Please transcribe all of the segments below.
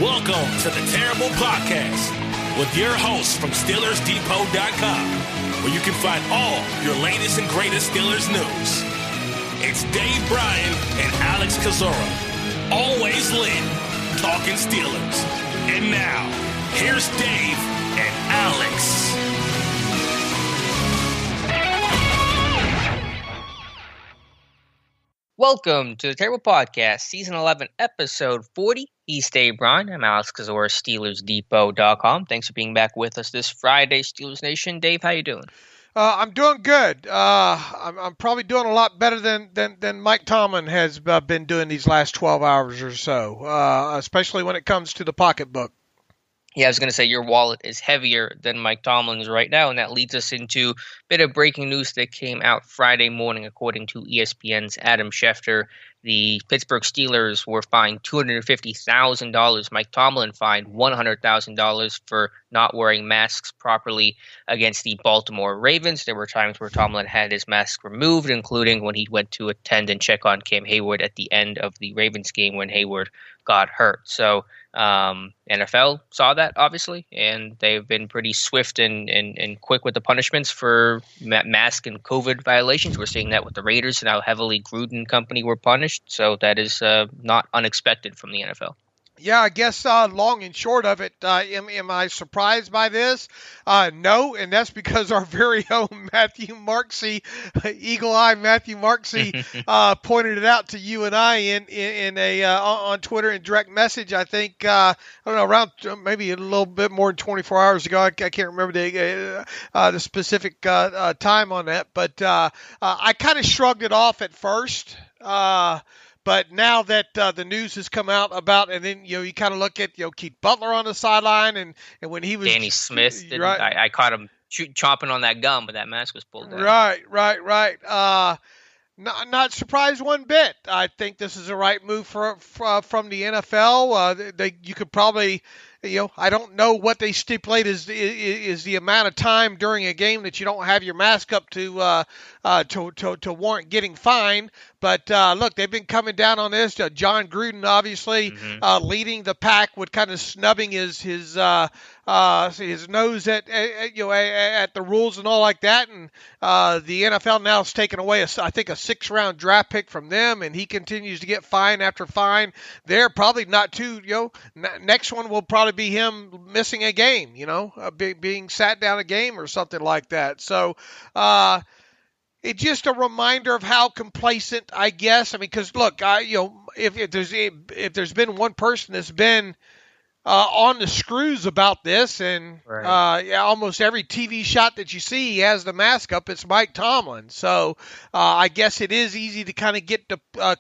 Welcome to the Terrible Podcast with your hosts from SteelersDepot.com, where you can find all your latest and greatest Steelers news. It's Dave Bryan and Alex Kozora, always lit, talking Steelers. And now, here's Dave and Alex. Welcome to the Terrible Podcast, Season 11, Episode 40. He's Dave Bryan. I'm Alex Kozora, SteelersDepot.com. Thanks for being back with us this Friday, Steelers Nation. Dave, how you doing? I'm doing good. I'm probably doing a lot better than Mike Tomlin has been doing these last 12 hours or so, especially when it comes to the pocketbook. Yeah, I was going to say your wallet is heavier than Mike Tomlin's right now, and that leads us into a bit of breaking news that came out Friday morning, according to ESPN's Adam Schefter. The Pittsburgh Steelers were fined $250,000. Mike Tomlin fined $100,000 for not wearing masks properly against the Baltimore Ravens. There were times where Tomlin had his mask removed, including when he went to attend and check on Cam Hayward at the end of the Ravens game when Hayward got hurt. So NFL saw that, obviously, and they've been pretty swift and quick with the punishments for mask and COVID violations. We're seeing that with the Raiders and how heavily Gruden and company were punished. So that is not unexpected from the NFL. Yeah, I guess long and short of it, am I surprised by this? No, and that's because our very own Matthew Marksey, Eagle Eye Matthew Marksey, pointed it out to you and I in a on Twitter in direct message. I think I don't know, around maybe a little bit more than 24 hours ago. I can't remember the specific time on that, but I kind of shrugged it off at first. But now that the news has come out about, and then you kind of look at Keith Butler on the sideline, and when he was Danny Smith, right, I caught him chomping on that gum, but that mask was pulled down. Right. Not surprised one bit. I think this is the right move from the NFL. You could probably, I don't know what they stipulate is the amount of time during a game that you don't have your mask up to warrant getting fined. But look, they've been coming down on this. John Gruden, obviously, leading the pack with kind of snubbing his nose at the rules and all like that. And the NFL now has taken away, I think, a 6th-round draft pick from them, and he continues to get fine after fine. They're probably not too, next one will probably be him missing a game, being sat down a game or something like that. So, it's just a reminder of how complacent, I guess. I mean, because look, if there's been one person that's been on the screws about this, and right. Almost every TV shot that you see, he has the mask up. It's Mike Tomlin. So I guess it is easy to kind of get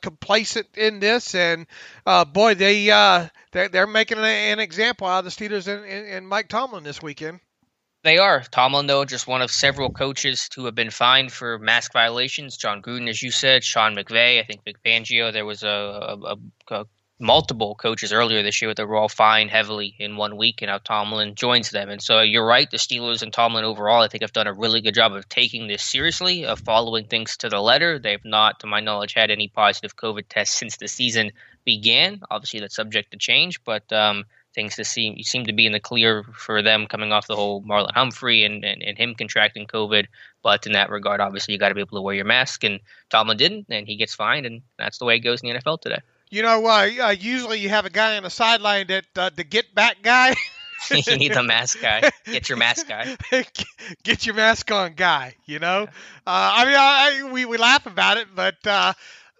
complacent in this. And boy, they're making an example out of the Steelers and Mike Tomlin this weekend. They are. Tomlin, though, just one of several coaches who have been fined for mask violations. John Gruden, as you said, Sean McVay, I think Vic Fangio. There was a multiple coaches earlier this year that were all fined heavily in 1 week, and now Tomlin joins them. And so you're right, the Steelers and Tomlin overall, I think, have done a really good job of taking this seriously, of following things to the letter. They've not, to my knowledge, had any positive COVID tests since the season began. Obviously, that's subject to change, but things seem to be in the clear for them coming off the whole Marlon Humphrey and him contracting COVID. But in that regard, obviously, you got to be able to wear your mask, and Tomlin didn't, and he gets fined, and that's the way it goes in the NFL today. Usually you have a guy on the sideline that the get back guy. You need the mask guy. Get your mask guy. Get your mask on guy, Yeah. We laugh about it, but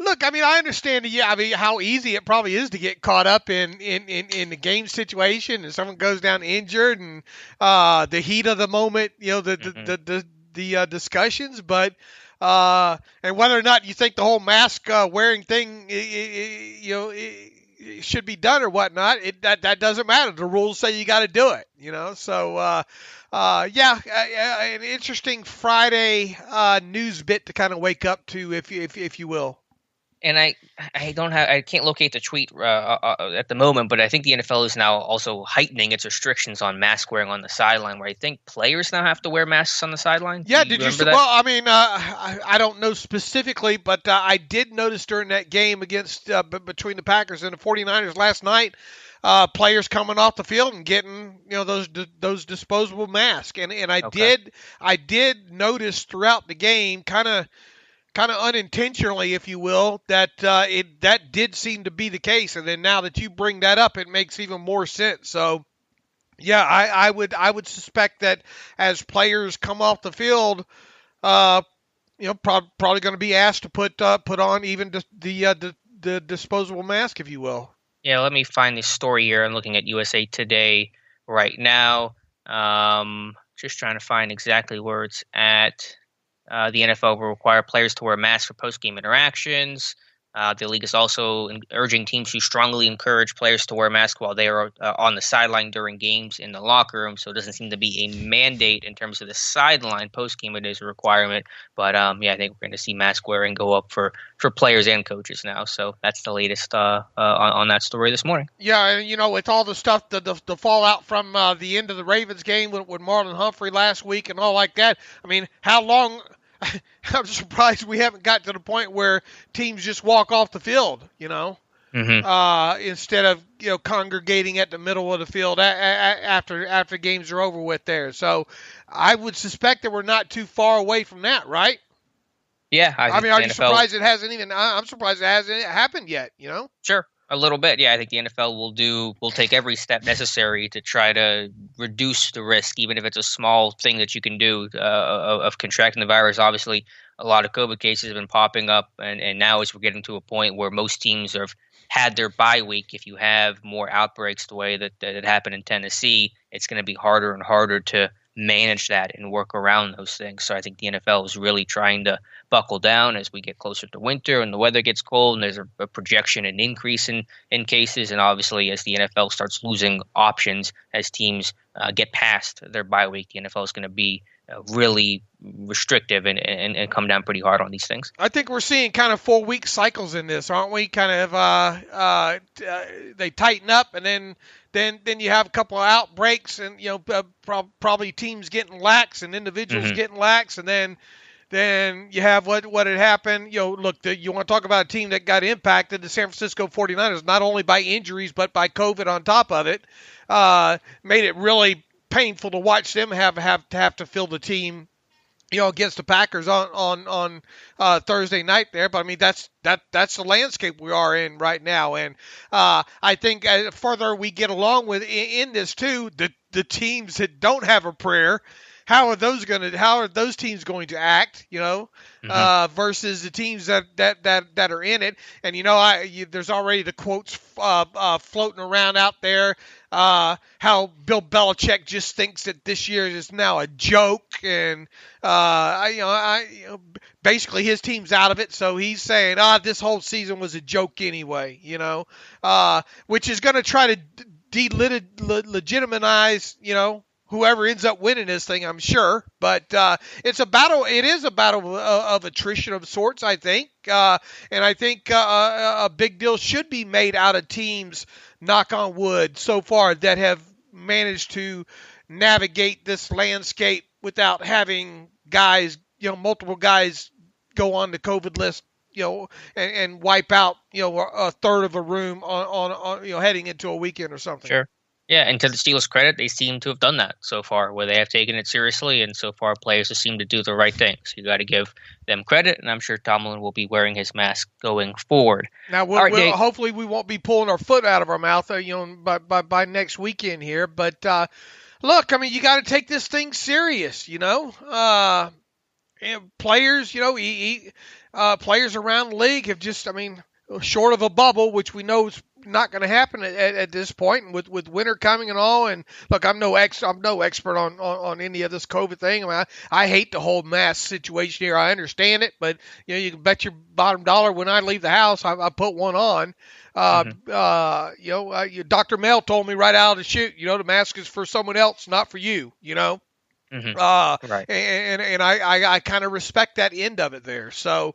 look, I understand how easy it probably is to get caught up in the game situation, and someone goes down injured, and the heat of the moment, the discussions, but and whether or not you think the whole mask wearing thing, should be done or whatnot, that doesn't matter. The rules say you got to do it, So an interesting Friday news bit to kind of wake up to, if you will. And I can't locate the tweet at the moment, but I think the NFL is now also heightening its restrictions on mask wearing on the sideline, where I think players now have to wear masks on the sideline. Yeah, Do you did you? remember that? Well, I mean, I don't know specifically, but I did notice during that game against between the Packers and the 49ers last night, players coming off the field and getting those disposable masks, and Okay. I did notice throughout the game, kind of unintentionally, if you will, that that did seem to be the case, and then now that you bring that up, it makes even more sense. So. Yeah, I would suspect that as players come off the field, uh, probably going to be asked to put on even the disposable mask, if you will. Yeah, let me find this story here. I'm looking at USA Today right now. Just trying to find exactly where it's at. The NFL will require players to wear masks for post-game interactions. The league is also urging teams to strongly encourage players to wear masks while they are on the sideline during games in the locker room. So it doesn't seem to be a mandate in terms of the sideline. Post-game it is a requirement. But yeah, I think we're going to see mask wearing go up for players and coaches now. So that's the latest on that story this morning. Yeah, and with all the stuff, the fallout from the end of the Ravens game with Marlon Humphrey last week and all like that. I mean, how long? I'm surprised we haven't got to the point where teams just walk off the field, instead of congregating at the middle of the field after games are over with there. So I would suspect that we're not too far away from that, right? Yeah, I mean, are you surprised it hasn't even? I'm surprised it hasn't happened yet. Sure. A little bit, yeah. I think the NFL will take every step necessary to try to reduce the risk, even if it's a small thing that you can do of contracting the virus. Obviously, a lot of COVID cases have been popping up, and now as we're getting to a point where most teams have had their bye week, if you have more outbreaks the way that it happened in Tennessee, it's going to be harder and harder to manage that and work around those things. So I think the NFL is really trying to buckle down as we get closer to winter and the weather gets cold and there's a projection an increase in cases. And obviously as the NFL starts losing options as teams get past their bye week, the NFL is going to be really restrictive and come down pretty hard on these things. I think we're seeing kind of 4-week cycles in this, aren't we? Kind of they tighten up and then you have a couple of outbreaks and probably teams getting lax and individuals getting lax, and then you have what had happened. Look, you want to talk about a team that got impacted, the San Francisco 49ers, not only by injuries but by COVID on top of it, made it really painful to watch them have to fill the team, against the Packers on Thursday night there. But I mean, that's the landscape we are in right now. And I think the further we get along with in this too, the teams that don't have a prayer, how are those teams going to act, versus the teams that are in it? And there's already the quotes floating around out there, how Bill Belichick just thinks that this year is now a joke, and basically his team's out of it, so he's saying, this whole season was a joke anyway, which is going to try to delegitimize, whoever ends up winning this thing, I'm sure. But it's a battle. It is a battle of attrition of sorts, I think. And I think a big deal should be made out of teams, knock on wood, so far that have managed to navigate this landscape without having guys, multiple guys go on the COVID list, and wipe out, a third of a room on heading into a weekend or something. Sure. Yeah, and to the Steelers' credit, they seem to have done that so far, where they have taken it seriously, and so far players have seemed to do the right thing. So you got to give them credit, and I'm sure Tomlin will be wearing his mask going forward. Now, hopefully we won't be pulling our foot out of our mouth, by next weekend here. But look, I mean, you got to take this thing serious, players, players around the league have just, short of a bubble, which we know is not going to happen at this point, and with winter coming and all. And look, I'm no expert on any of this COVID thing. I hate the whole mask situation here. I understand it, but you can bet your bottom dollar when I leave the house, I put one on. Dr. Mel told me right out of the chute, the mask is for someone else, not for you. Right. And I kind of respect that end of it there. So.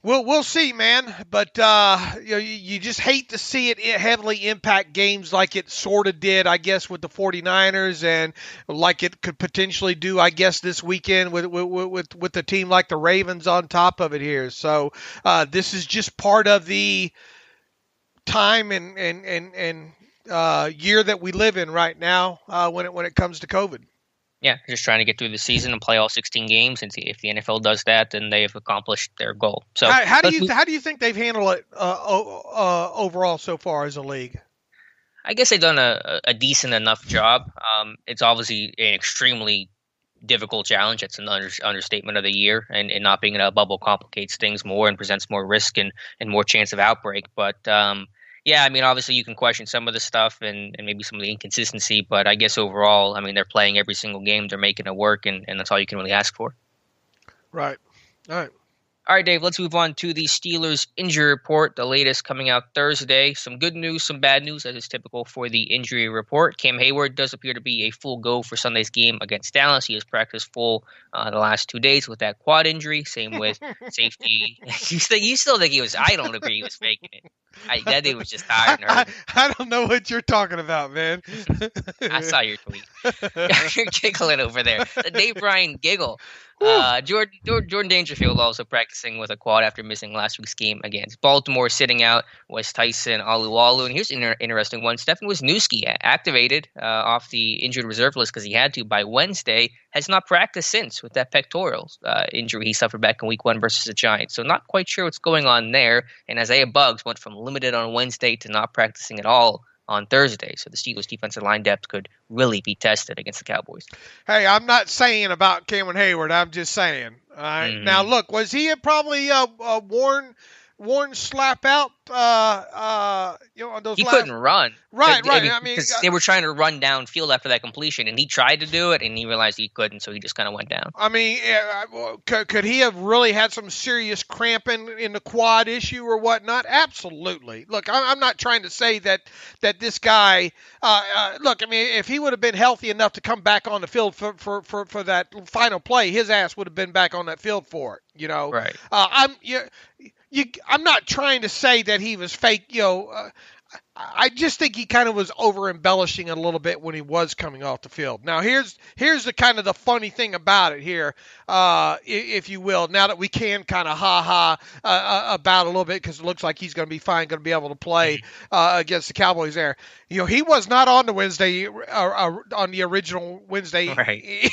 We'll see, man. But you just hate to see it heavily impact games like it sort of did, I guess, with the 49ers, and like it could potentially do, I guess, this weekend with a team like the Ravens on top of it here. So this is just part of the time and year that we live in right now when it comes to COVID. Yeah, just trying to get through the season and play all 16 games, and if the NFL does that, then they've accomplished their goal. So, how do you think they've handled it overall so far as a league? I guess they've done a decent enough job. It's obviously an extremely difficult challenge. It's an understatement of the year, and not being in a bubble complicates things more and presents more risk and more chance of outbreak. But yeah, I mean, obviously you can question some of the stuff and maybe some of the inconsistency, but I guess overall, I mean, they're playing every single game. They're making it work, and that's all you can really ask for. Right. All right. All right, Dave, let's move on to the Steelers injury report, the latest coming out Thursday. Some good news, some bad news, as is typical for the injury report. Cam Hayward does appear to be a full go for Sunday's game against Dallas. He has practiced full the last 2 days with that quad injury. Same with safety. You still think he was – I don't agree he was faking it. That dude was just tired and hurt. I don't know what you're talking about, man. I saw your tweet. You're giggling over there. The Dave Bryan giggle. Jordan Dangerfield also practicing with a quad after missing last week's game against Baltimore, sitting out was Tyson Alualu. And here's an interesting one. Stefan Wisniewski activated off the injured reserve list because he had to by Wednesday, has not practiced since with that pectoral injury he suffered back in week 1 versus the Giants. So not quite sure what's going on there. And Isaiah Buggs went from limited on Wednesday to not practicing at all on Thursday. So the Steelers' defensive line depth could really be tested against the Cowboys. Hey, I'm not saying about Cameron Hayward. I'm just saying. All right. Mm-hmm. Now, look, was he probably worn slap out? On those. He couldn't run. Right. I mean, because they were trying to run downfield after that completion, and he tried to do it, and he realized he couldn't, so he just kind of went down. I mean, could he have really had some serious cramping in the quad issue or whatnot? Absolutely. Look, I'm not trying to say that this guy. Look, I mean, if he would have been healthy enough to come back on the field for that final play, his ass would have been back on that field for it. You know, right? I'm not trying to say that he was fake. I just think he kind of was over embellishing a little bit when he was coming off the field. Now here's the kind of the funny thing about it here, if you will. Now that we can kind of about a little bit because it looks like he's going to be fine, going to be able to play against the Cowboys there. You know, he was not on the Wednesday on the original Wednesday. Right.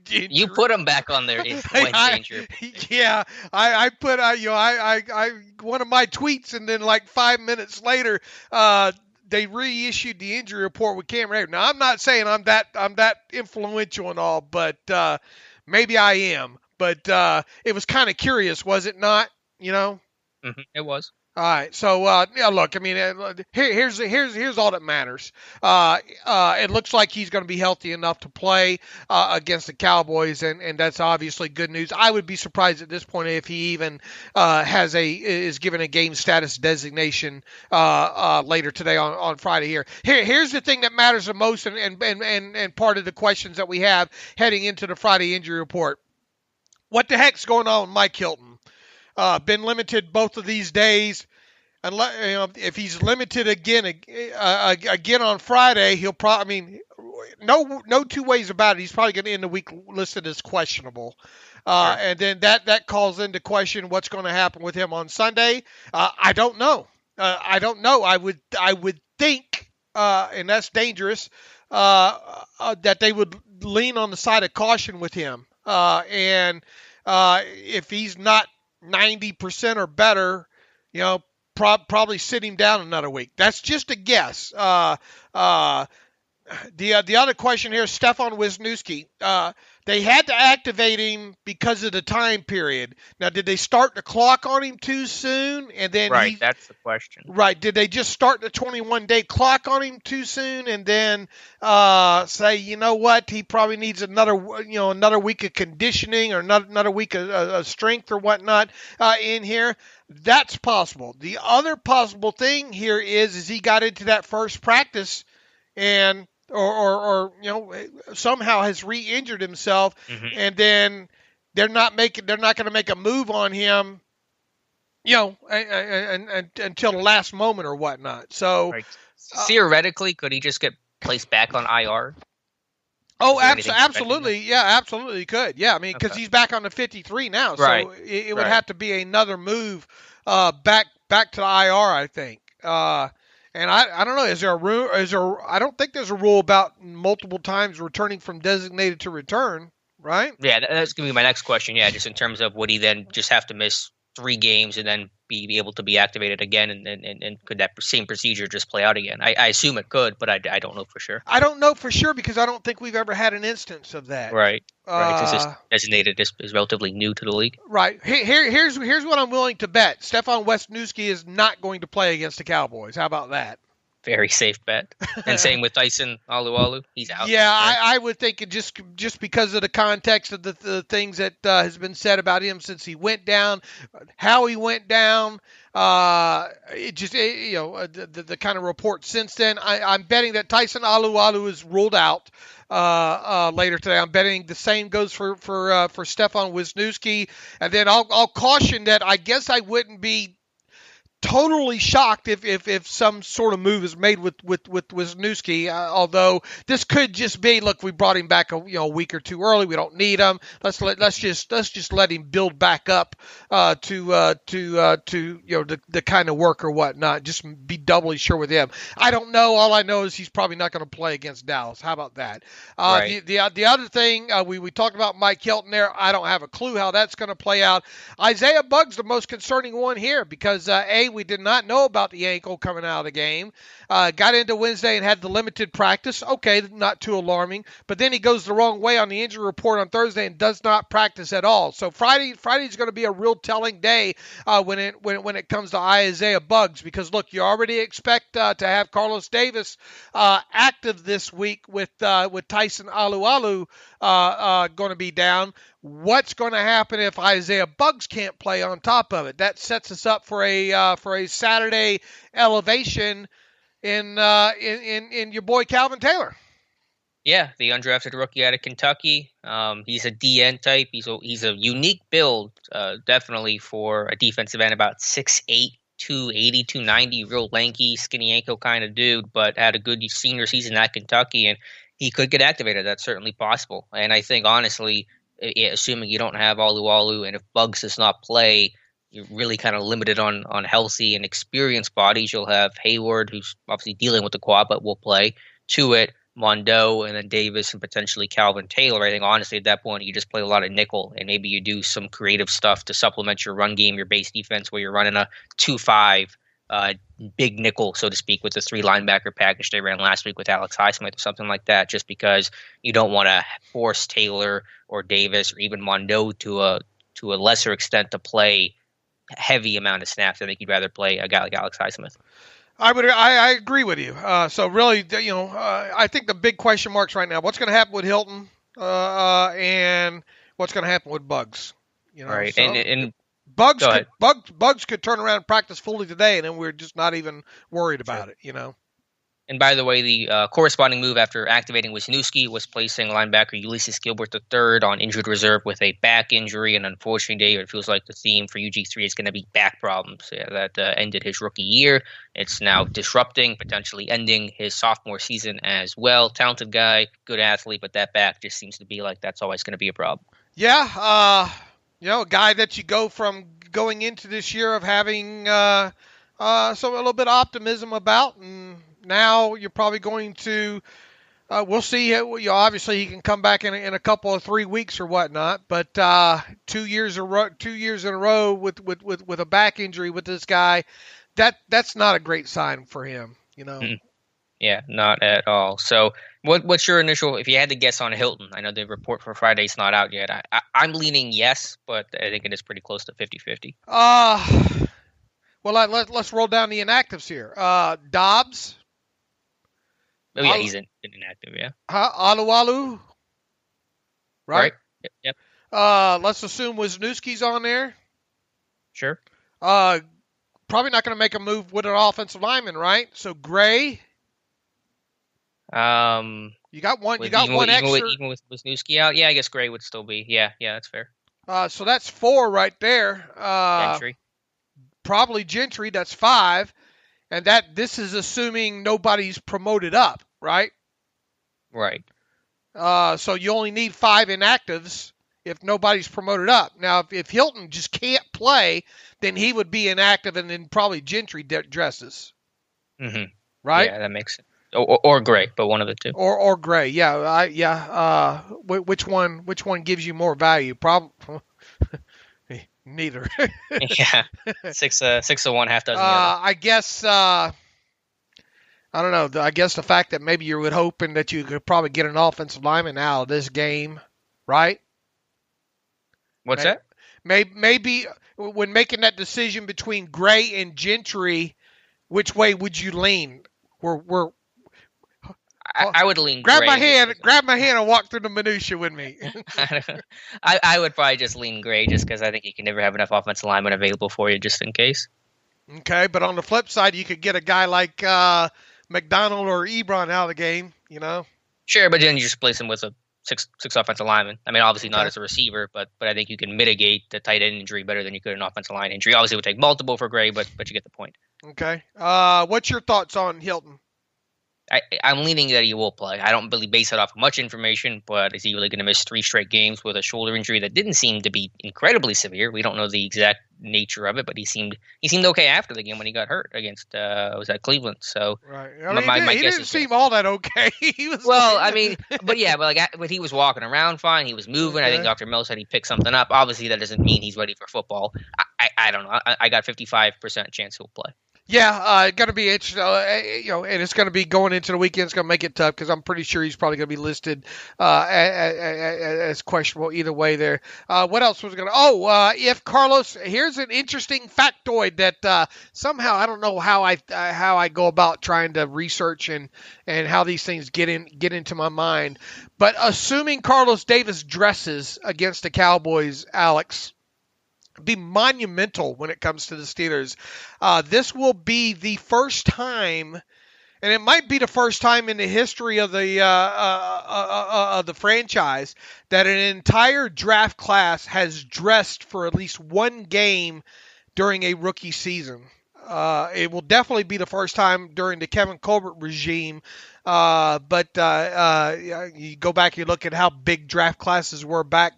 You put him back on there. Wednesday injury. Yeah, I put I one of my tweets, and then like 5 minutes later. They reissued the injury report with Cameron Hayward. Now, I'm not saying I'm that influential and all, but maybe I am. But it was kind of curious, was it not? You know, It was. All right, so yeah, look, I mean, here's all that matters. It looks like he's going to be healthy enough to play against the Cowboys, and that's obviously good news. I would be surprised at this point if he even is given a game status designation later today on Friday. Here's the thing that matters the most, and part of the questions that we have heading into the Friday injury report. What the heck's going on with Mike Hilton? Been limited both of these days. If he's limited again on Friday, he'll probably. I mean, no two ways about it. He's probably going to end the week listed as questionable, and then that calls into question what's going to happen with him on Sunday. I don't know. I would think, and that's dangerous, that they would lean on the side of caution with him, and if he's not 90% or better, probably sit him down another week. That's just a guess. The other question here is Stefan Wisniewski. They had to activate him because of the time period. Now, did they start the clock on him too soon? And then right, that's the question. Right. Did they just start the 21-day clock on him too soon and then say, you know what, he probably needs another week of conditioning or another week of strength or whatnot in here? That's possible. The other possible thing here is he got into that first practice and or somehow has re-injured himself, and then they're not going to make a move on him and until the last moment or whatnot. So, right. Theoretically, could he just get placed back on IR? Oh, absolutely. Yeah, absolutely. He could. Yeah, I mean, because he's back on the 53 now, so it would have to be another move back to the IR, I think. And I don't know. Is there a rule? I don't think there's a rule about multiple times returning from designated to return, right? Yeah, that's gonna be my next question. Yeah, just in terms of would he then just have to miss 3 games and then be able to be activated again, and could that same procedure just play out again? I assume it could, but I don't know for sure. I don't know for sure because I don't think we've ever had an instance of that. Right. Because this designated is relatively new to the league. Right. Here's what I'm willing to bet. Stefan Wisniewski is not going to play against the Cowboys. How about that? Very safe bet. And same with Tyson Alualu. He's out. Yeah, right? I would think it just because of the context of the things that has been said about him since he went down, how he went down, the kind of reports since then. I'm betting that Tyson Alualu is ruled out later today. I'm betting the same goes for Stefan Wisniewski. And then I'll caution that I guess I wouldn't be totally shocked if some sort of move is made with Wisniewski, although this could just be, look, we brought him back a week or two early. We don't need him. Let's just let him build back up to the kind of work or whatnot. Just be doubly sure with him. I don't know. All I know is he's probably not going to play against Dallas. How about that? Right. The other thing, we talked about Mike Hilton there. I don't have a clue how that's going to play out. Isaiah Bugg's the most concerning one here because we did not know about the ankle coming out of the game. Got into Wednesday and had the limited practice. Okay, not too alarming. But then he goes the wrong way on the injury report on Thursday and does not practice at all. So Friday's going to be a real telling day when it comes to Isaiah Buggs because look, you already expect to have Carlos Davis active this week with Tyson Alualu going to be down. What's going to happen if Isaiah Buggs can't play on top of it? That sets us up for a Saturday elevation in your boy Calvin Taylor. Yeah, the undrafted rookie out of Kentucky. He's a DN type. He's a unique build, definitely for a defensive end, about 6'8", 280, 290, real lanky, skinny ankle kind of dude, but had a good senior season at Kentucky, and he could get activated. That's certainly possible. And I think, honestly, assuming you don't have Alualu, and if Buggs does not play, you're really kind of limited on healthy and experienced bodies. You'll have Hayward, who's obviously dealing with the quad, but will play. To it, Mondo, and then Davis, and potentially Calvin Taylor. I think, honestly, at that point, you just play a lot of nickel, and maybe you do some creative stuff to supplement your run game, your base defense, where you're running a 2-5 big nickel, so to speak, with the 3 linebacker package they ran last week with Alex Highsmith or something like that, just because you don't want to force Taylor or Davis or even Mondo to a lesser extent to play heavy amount of snaps. I think you'd rather play a guy like Alex Highsmith. I agree with you. So really, I think the big question marks right now, what's going to happen with Hilton and what's going to happen with Buggs? Right. So, and Buggs could turn around and practice fully today, and then we're just not even worried about it, And by the way, the corresponding move after activating Wisniewski was placing linebacker Ulysses Gilbert III on injured reserve with a back injury. And unfortunately, Dave, it feels like the theme for UG3 is going to be back problems. That ended his rookie year. It's now disrupting, potentially ending his sophomore season as well. Talented guy, good athlete, but that back just seems to be like that's always going to be a problem. Yeah, a guy that you go from going into this year of having a little bit of optimism about, and now you're probably going to we'll see. Obviously, he can come back in a couple of 3 weeks or whatnot, but 2 years in a row with a back injury with this guy, that's not a great sign for him. Yeah, not at all. So what's your initial, if you had to guess on Hilton? I know the report for Friday's not out yet. I'm leaning yes, but I think it is pretty close to 50-50. Well, let's roll down the inactives here. Dobbs. Oh, yeah, he's inactive, yeah. Alualu. Right? Yep. Let's assume Wisniewski's on there. Sure. Probably not going to make a move with an offensive lineman, right? So Gray. You got one. You got one extra. Even with Wisniewski out, yeah, I guess Gray would still be. Yeah, that's fair. So that's 4 right there. Gentry. probably Gentry. That's 5. And this is assuming nobody's promoted up, right? Right. So you only need 5 inactives if nobody's promoted up. Now, if Hilton just can't play, then he would be inactive, and then probably Gentry dresses. Mm-hmm. Right? Yeah, that makes sense. Or Gray, but one of the two. Or Gray, yeah. Which one gives you more value? Probably neither. Yeah, 6 of one, half dozen the other. I guess I don't know. I guess the fact that maybe you were hoping that you could probably get an offensive lineman out of this game, right? What's that? Maybe when making that decision between Gray and Gentry, which way would you lean? I would lean grab Gray. Grab my hand and walk through the minutia with me. I would probably just lean Gray just because I think you can never have enough offensive linemen available for you just in case. Okay, but on the flip side, you could get a guy like McDonald or Ebron out of the game, you know? Sure, but then you just place him with a six offensive linemen. I mean, obviously not as a receiver, but I think you can mitigate the tight end injury better than you could an offensive line injury. Obviously, it would take multiple for Gray, but you get the point. Okay. What's your thoughts on Hilton? I'm leaning that he will play. I don't really base it off of much information, but is he really going to miss 3 straight games with a shoulder injury that didn't seem to be incredibly severe? We don't know the exact nature of it, but he seemed okay after the game when he got hurt against was that Cleveland. So right. I mean, he didn't seem all that okay. He was but he was walking around fine. He was moving. Okay. I think Dr. Mel said he picked something up. Obviously, that doesn't mean he's ready for football. I don't know. I got 55% chance he'll play. Yeah, going to be interesting, and it's going to be going into the weekend. It's going to make it tough because I'm pretty sure he's probably going to be listed as questionable either way there. What else was going to? If Carlos, here's an interesting factoid that somehow I don't know how I go about trying to research and how these things get into my mind, but assuming Carlos Davis dresses against the Cowboys, Alex, be monumental when it comes to the Steelers. This will be the first time, and it might be the first time in the history of the franchise that an entire draft class has dressed for at least one game during a rookie season. It will definitely be the first time during the Kevin Colbert regime. But you go back, you look at how big draft classes were back,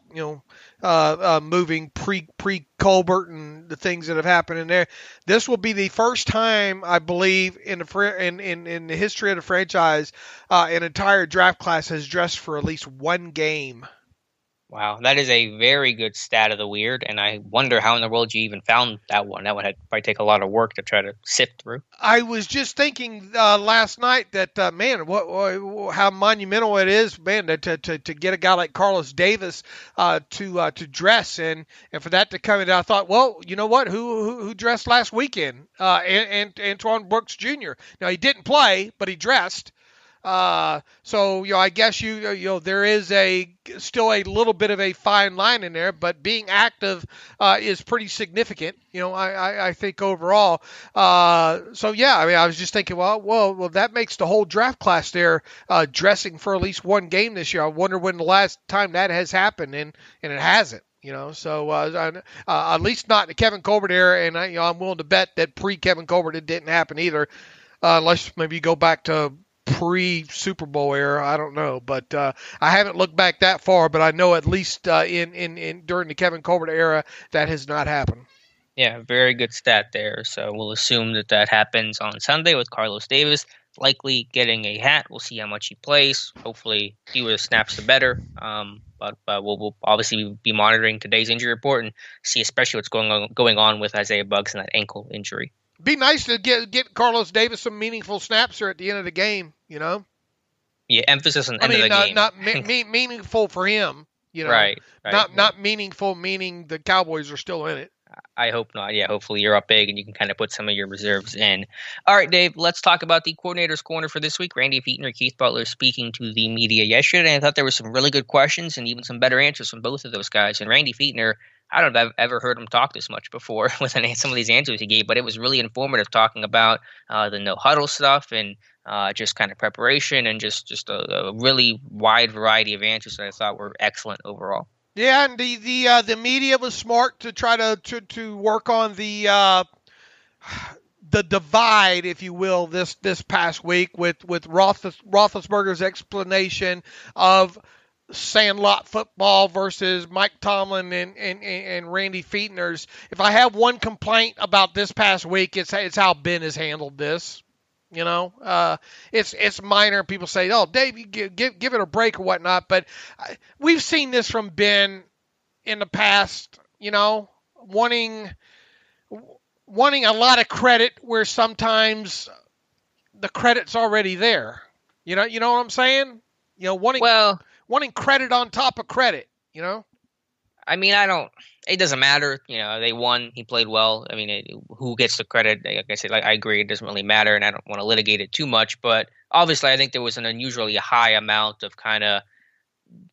moving pre-Colbert and the things that have happened in there. This will be the first time, I believe, in the history of the franchise, an entire draft class has dressed for at least one game. Wow, that is a very good stat of the weird, and I wonder how in the world you even found that one. That would probably take a lot of work to try to sift through. I was just thinking last night that how monumental it is, man, to get a guy like Carlos Davis to dress and for that to come in. I thought, well, you know what? Who dressed last weekend? Antoine Brooks Jr. Now he didn't play, but he dressed. So I guess there is still a little bit of a fine line in there, but being active is pretty significant. I think overall. I was just thinking, well, that makes the whole draft class there dressing for at least one game this year. I wonder when the last time that has happened, and it hasn't. At least not in the Kevin Colbert era, and I'm willing to bet that pre-Kevin Colbert it didn't happen either, unless maybe you go back to pre-Super Bowl era. I don't know, but I haven't looked back that far, but I know at least in during the Kevin Colbert era that has not happened. Yeah, very good stat there. So we'll assume that happens on Sunday with Carlos Davis likely getting a hat. We'll see how much he plays. Hopefully fewer snaps the better. But we'll obviously be monitoring today's injury report and see especially what's going on with Isaiah Buggs and that ankle injury. Be nice to get Carlos Davis some meaningful snaps here at the end of the game, Yeah, emphasis on end of the game. Not meaningful for him, Right. Not meaningful, meaning the Cowboys are still in it. I hope not. Yeah, hopefully you're up big and you can kind of put some of your reserves in. All right, Dave, let's talk about the coordinator's corner for this week. Randy Fichtner, Keith Butler speaking to the media yesterday. I thought there were some really good questions and even some better answers from both of those guys. And Randy Fichtner, I don't know if I've ever heard him talk this much before with some of these answers he gave, but it was really informative talking about the no-huddle stuff and just kind of preparation and just a really wide variety of answers that I thought were excellent overall. Yeah, and the media was smart to try to work on the the divide, if you will, this past week with Roethlisberger's explanation of Sandlot football versus Mike Tomlin and Randy Fichtner's. If I have one complaint about this past week, it's how Ben has handled this. It's minor. People say, "Oh, Dave, you give it a break or whatnot," but we've seen this from Ben in the past. Wanting a lot of credit where sometimes the credit's already there. You know what I'm saying? Wanting credit on top of credit, I mean, it doesn't matter. They won. He played well. I mean, who gets the credit? Like I said, I agree. It doesn't really matter, and I don't want to litigate it too much. But obviously, I think there was an unusually high amount of kind of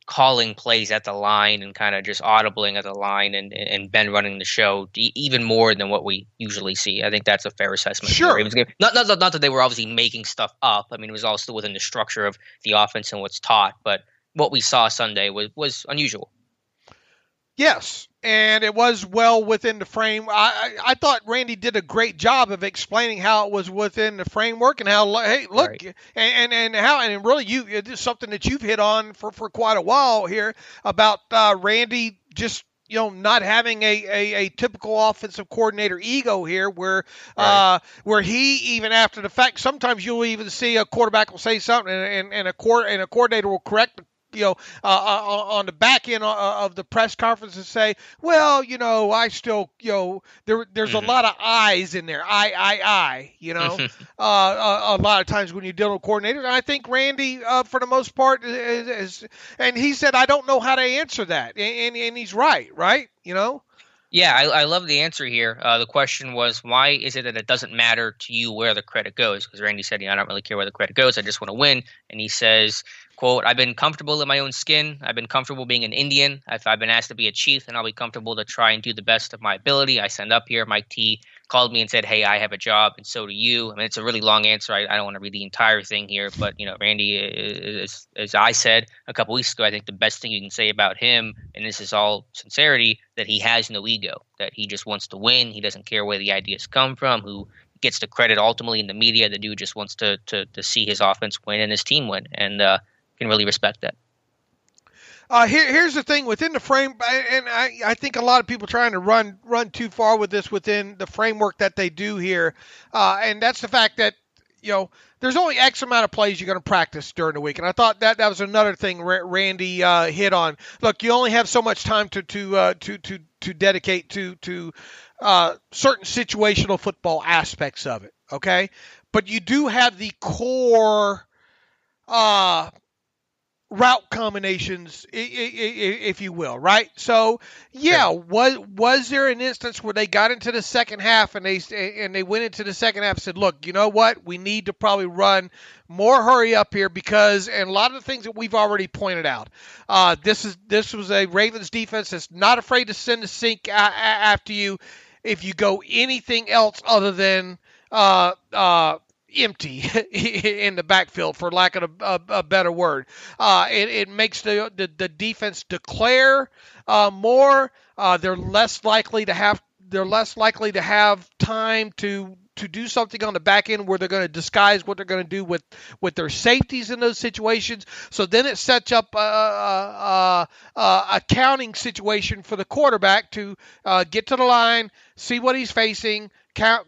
calling plays at the line and kind of just audibling at the line and Ben running the show even more than what we usually see. I think that's a fair assessment. Sure. Not that they were obviously making stuff up. I mean, it was all still within the structure of the offense and what's taught. But what we saw Sunday was unusual. Yes, and it was well within the frame. I thought Randy did a great job of explaining how it was within the framework and how, hey, look, right. and really it's something that you've hit on for quite a while here about Randy just not having a typical offensive coordinator ego here, where he, even after the fact, sometimes you'll even see a quarterback will say something and a coordinator will correct on the back end of the press conference and say, well, I still, there's a lot of I's in there. A lot of times when you're dealing with coordinators. And I think Randy, for the most part, is, and he said, I don't know how to answer that. And he's right? Yeah, I love the answer here. The question was, why is it that it doesn't matter to you where the credit goes? Because Randy said, I don't really care where the credit goes. I just want to win. And he says, quote, I've been comfortable in my own skin. I've been comfortable being an Indian. If I've been asked to be a chief, then I'll be comfortable to try and do the best of my ability. I signed up here. Mike T called me and said, hey, I have a job, and so do you. I mean, it's a really long answer. I don't want to read the entire thing here. But, Randy, as I said a couple weeks ago, I think the best thing you can say about him, and this is all sincerity, that he has no ego, that he just wants to win. He doesn't care where the ideas come from, who gets the credit ultimately in the media. The dude just wants to see his offense win and his team win, and can really respect that. Here's the thing within the frame, and I think a lot of people trying to run too far with this within the framework that they do here, and that's the fact that there's only X amount of plays you're going to practice during the week, and I thought that was another thing Randy hit on. Look, you only have so much time to dedicate to certain situational football aspects of it, okay? But you do have the core route combinations, if you will, right? So, yeah, was there an instance where they got into the second half and they went into the second half and said, look, you know what? We need to probably run more hurry up here because, and a lot of the things that we've already pointed out, this was a Ravens defense that's not afraid to send a sink after you if you go anything else other than empty in the backfield, for lack of a better word. It makes the defense declare more. They're less likely to have time to do something on the back end where they're going to disguise what they're going to do with their safeties in those situations. So then it sets up a counting situation for the quarterback to get to the line, see what he's facing, count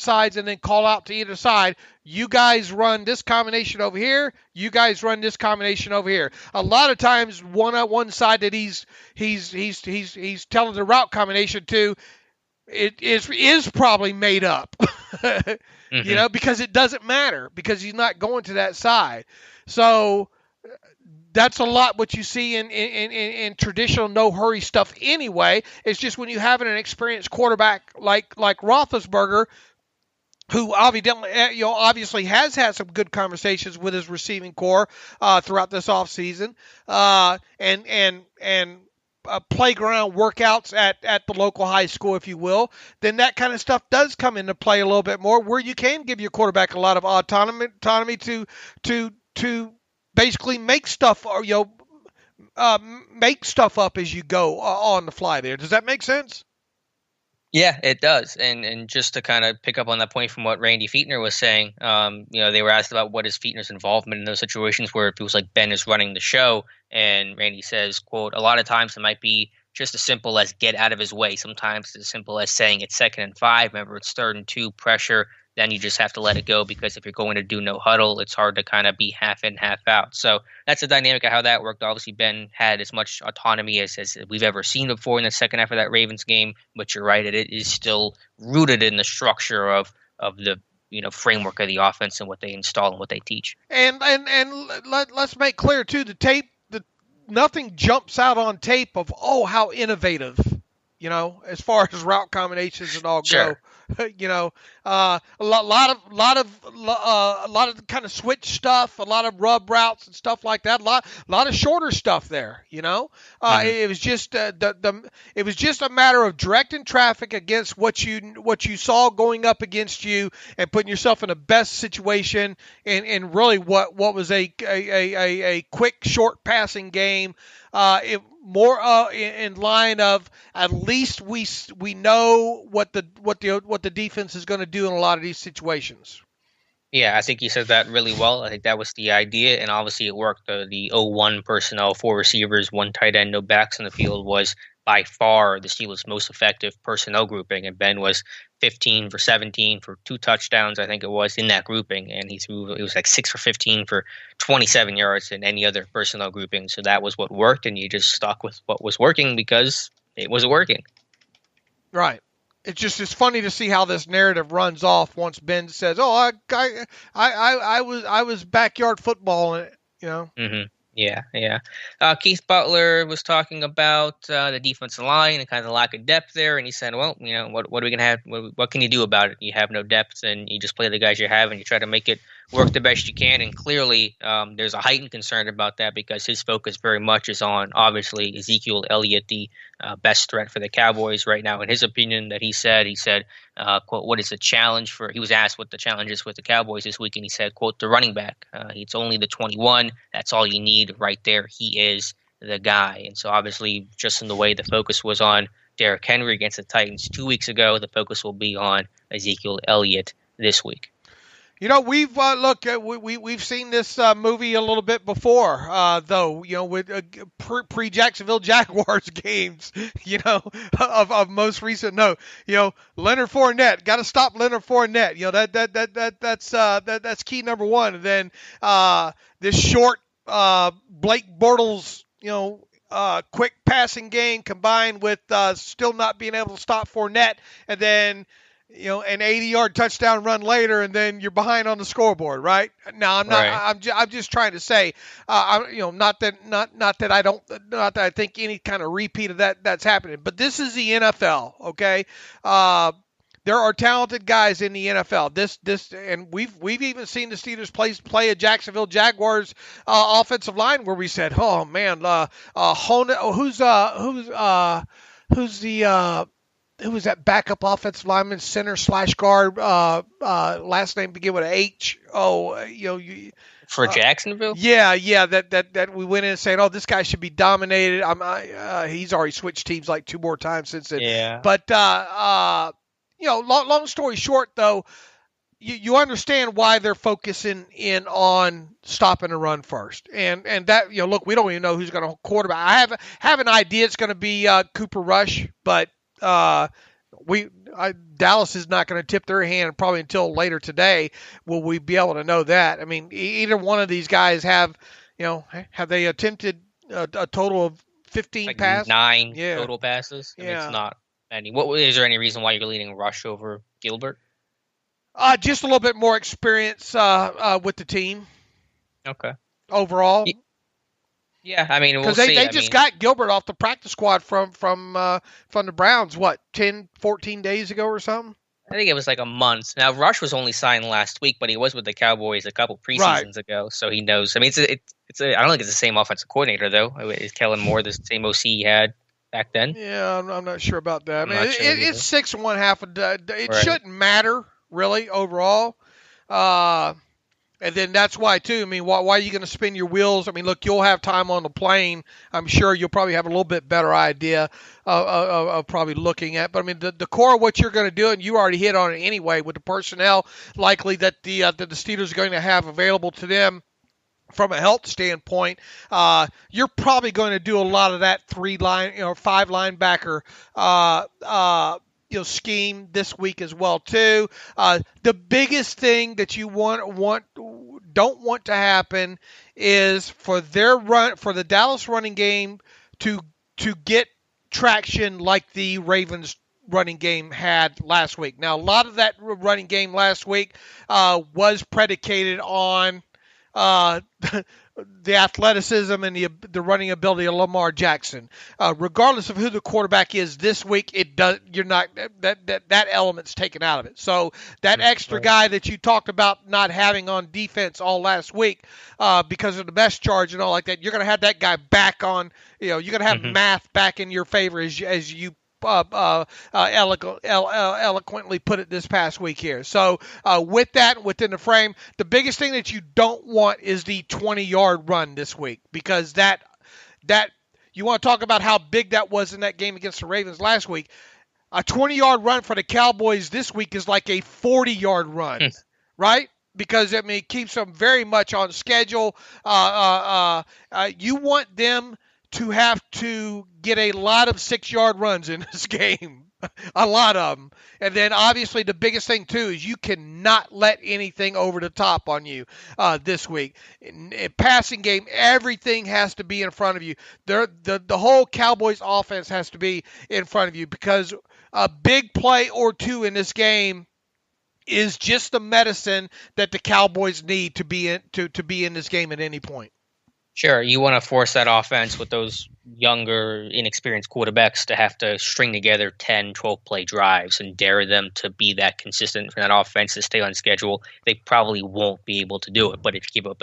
sides, and then call out to either side. You guys run this combination over here. You guys run this combination over here. A lot of times, one side that he's telling the route combination to, it is probably made up, because it doesn't matter because he's not going to that side. So that's a lot what you see in traditional no hurry stuff anyway. It's just when you have an experienced quarterback like Roethlisberger, who obviously has had some good conversations with his receiving core throughout this offseason, and playground workouts at the local high school, if you will, then that kind of stuff does come into play a little bit more, where you can give your quarterback a lot of autonomy to basically make stuff make stuff up as you go on the fly there. Does that make sense? Yeah, it does. And just to kind of pick up on that point from what Randy Fichtner was saying, they were asked about what is Fichtner's involvement in those situations where it feels like Ben is running the show. And Randy says, quote, a lot of times it might be just as simple as get out of his way. Sometimes it's as simple as saying it's 2nd and 5. Remember, it's 3rd and 2, pressure. Then you just have to let it go because if you're going to do no huddle, it's hard to kind of be half in, half out. So that's the dynamic of how that worked. Obviously, Ben had as much autonomy as we've ever seen before in the second half of that Ravens game. But you're right, it is still rooted in the structure of the framework of the offense and what they install and what they teach. And let's make clear too, the tape, nothing jumps out on tape of how innovative, as far as route combinations and all go. A lot of kind of switch stuff, a lot of rub routes and stuff like that. A lot of shorter stuff there. It was just it was just a matter of directing traffic against what you saw going up against you and putting yourself in the best situation. And really, what was a quick short passing game. More in line of at least we know what the defense is going to do in a lot of these situations. Yeah, I think you said that really well. I think that was the idea, and obviously it worked. The 0-1 personnel, 4 receivers, 1 tight end, no backs in the field was by far the Steelers' most effective personnel grouping, and Ben was 15 for 17 for 2 touchdowns, I think it was, in that grouping, and it was like 6 for 15 for 27 yards in any other personnel grouping. So that was what worked, and you just stuck with what was working because it was working. Right. It's funny to see how this narrative runs off once Ben says, "Oh, I was backyard footballing it," Mm-hmm. Yeah. Keith Butler was talking about the defensive line and kind of the lack of depth there, and he said, "Well, what are we gonna have? What can you do about it? You have no depth, and you just play the guys you have, and you try to make it work the best you can." And clearly, there's a heightened concern about that because his focus very much is on obviously Ezekiel Elliott, the best threat for the Cowboys right now. In his opinion, that he said, quote, what is the challenge for, he was asked what the challenge is with the Cowboys this week, and he said, quote, the running back. It's only the 21. That's all you need right there. He is the guy. And so obviously, just in the way the focus was on Derrick Henry against the Titans 2 weeks ago, the focus will be on Ezekiel Elliott this week. We've seen this movie a little bit before, though. With pre Jacksonville Jaguars games, of most recent note. Leonard Fournette, got to stop Leonard Fournette. That's key number one. And then this short Blake Bortles, quick passing game combined with still not being able to stop Fournette, and then an 80-yard touchdown run later, and then you're behind on the scoreboard, right? Now, I'm not. Right. I'm just trying to say, not that I think any kind of repeat of that's happening. But this is the NFL, okay? There are talented guys in the NFL. And we've even seen the Steelers play a Jacksonville Jaguars offensive line where we said, oh man, who was that backup offensive lineman, center / guard, last name begin with an H? For Jacksonville? Yeah, that we went in and said, oh, this guy should be dominated. He's already switched teams like 2 more times since then. Yeah. But, long story short, though, you understand why they're focusing in on stopping the run first. And that, look, we don't even know who's going to quarterback. I have an idea it's going to be Cooper Rush, but Dallas is not going to tip their hand probably until later today will we be able to know that. I mean, either one of these guys have they attempted a total of 15 passes? 9 total passes? Yeah. It's not any. Is there any reason why you're leaning Rush over Gilbert? Just a little bit more experience with the team. Okay. Overall. Yeah, I mean, because they just got Gilbert off the practice squad from the Browns, 10-14 days ago or something? I think it was like a month. Now, Rush was only signed last week, but he was with the Cowboys a couple preseasons ago, so he knows. I mean, I don't think it's the same offensive coordinator, though. Is Kellen Moore the same OC he had back then? Yeah, I'm not sure about that. It's 6 1/2 a day. It shouldn't matter, really, overall. And then that's why, too, I mean, why are you going to spin your wheels? I mean, look, you'll have time on the plane. I'm sure you'll probably have a little bit better idea of probably looking at. But, I mean, the core of what you're going to do, and you already hit on it anyway, with the personnel likely that the Steelers are going to have available to them from a health standpoint, you're probably going to do a lot of that 5 linebacker scheme this week as well too. The biggest thing that you don't want to happen is for the Dallas running game to get traction like the Ravens running game had last week. Now, a lot of that running game last week was predicated on the athleticism and the running ability of Lamar Jackson. Regardless of who the quarterback is this week, that element's taken out of it. So that extra guy that you talked about not having on defense all last week because of the best charge and all like that, you're going to have that guy back on. You're going to have math back in your favor as you eloquently put it this past week here. So with that, within the frame, the biggest thing that you don't want is the 20-yard run this week, because that you want to talk about how big that was in that game against the Ravens last week. A 20-yard run for the Cowboys this week is like a 40-yard run, right? Because, I mean, it keeps them very much on schedule. You want them to have to get a lot of 6-yard runs in this game, a lot of them. And then obviously the biggest thing too is you cannot let anything over the top on you this week. In passing game, everything has to be in front of you. The whole Cowboys offense has to be in front of you, because a big play or two in this game is just the medicine that the Cowboys need to be in this game at any point. Sure, you want to force that offense with those younger, inexperienced quarterbacks to have to string together 10, 12-play drives and dare them to be that consistent for that offense to stay on schedule. They probably won't be able to do it. But if you give up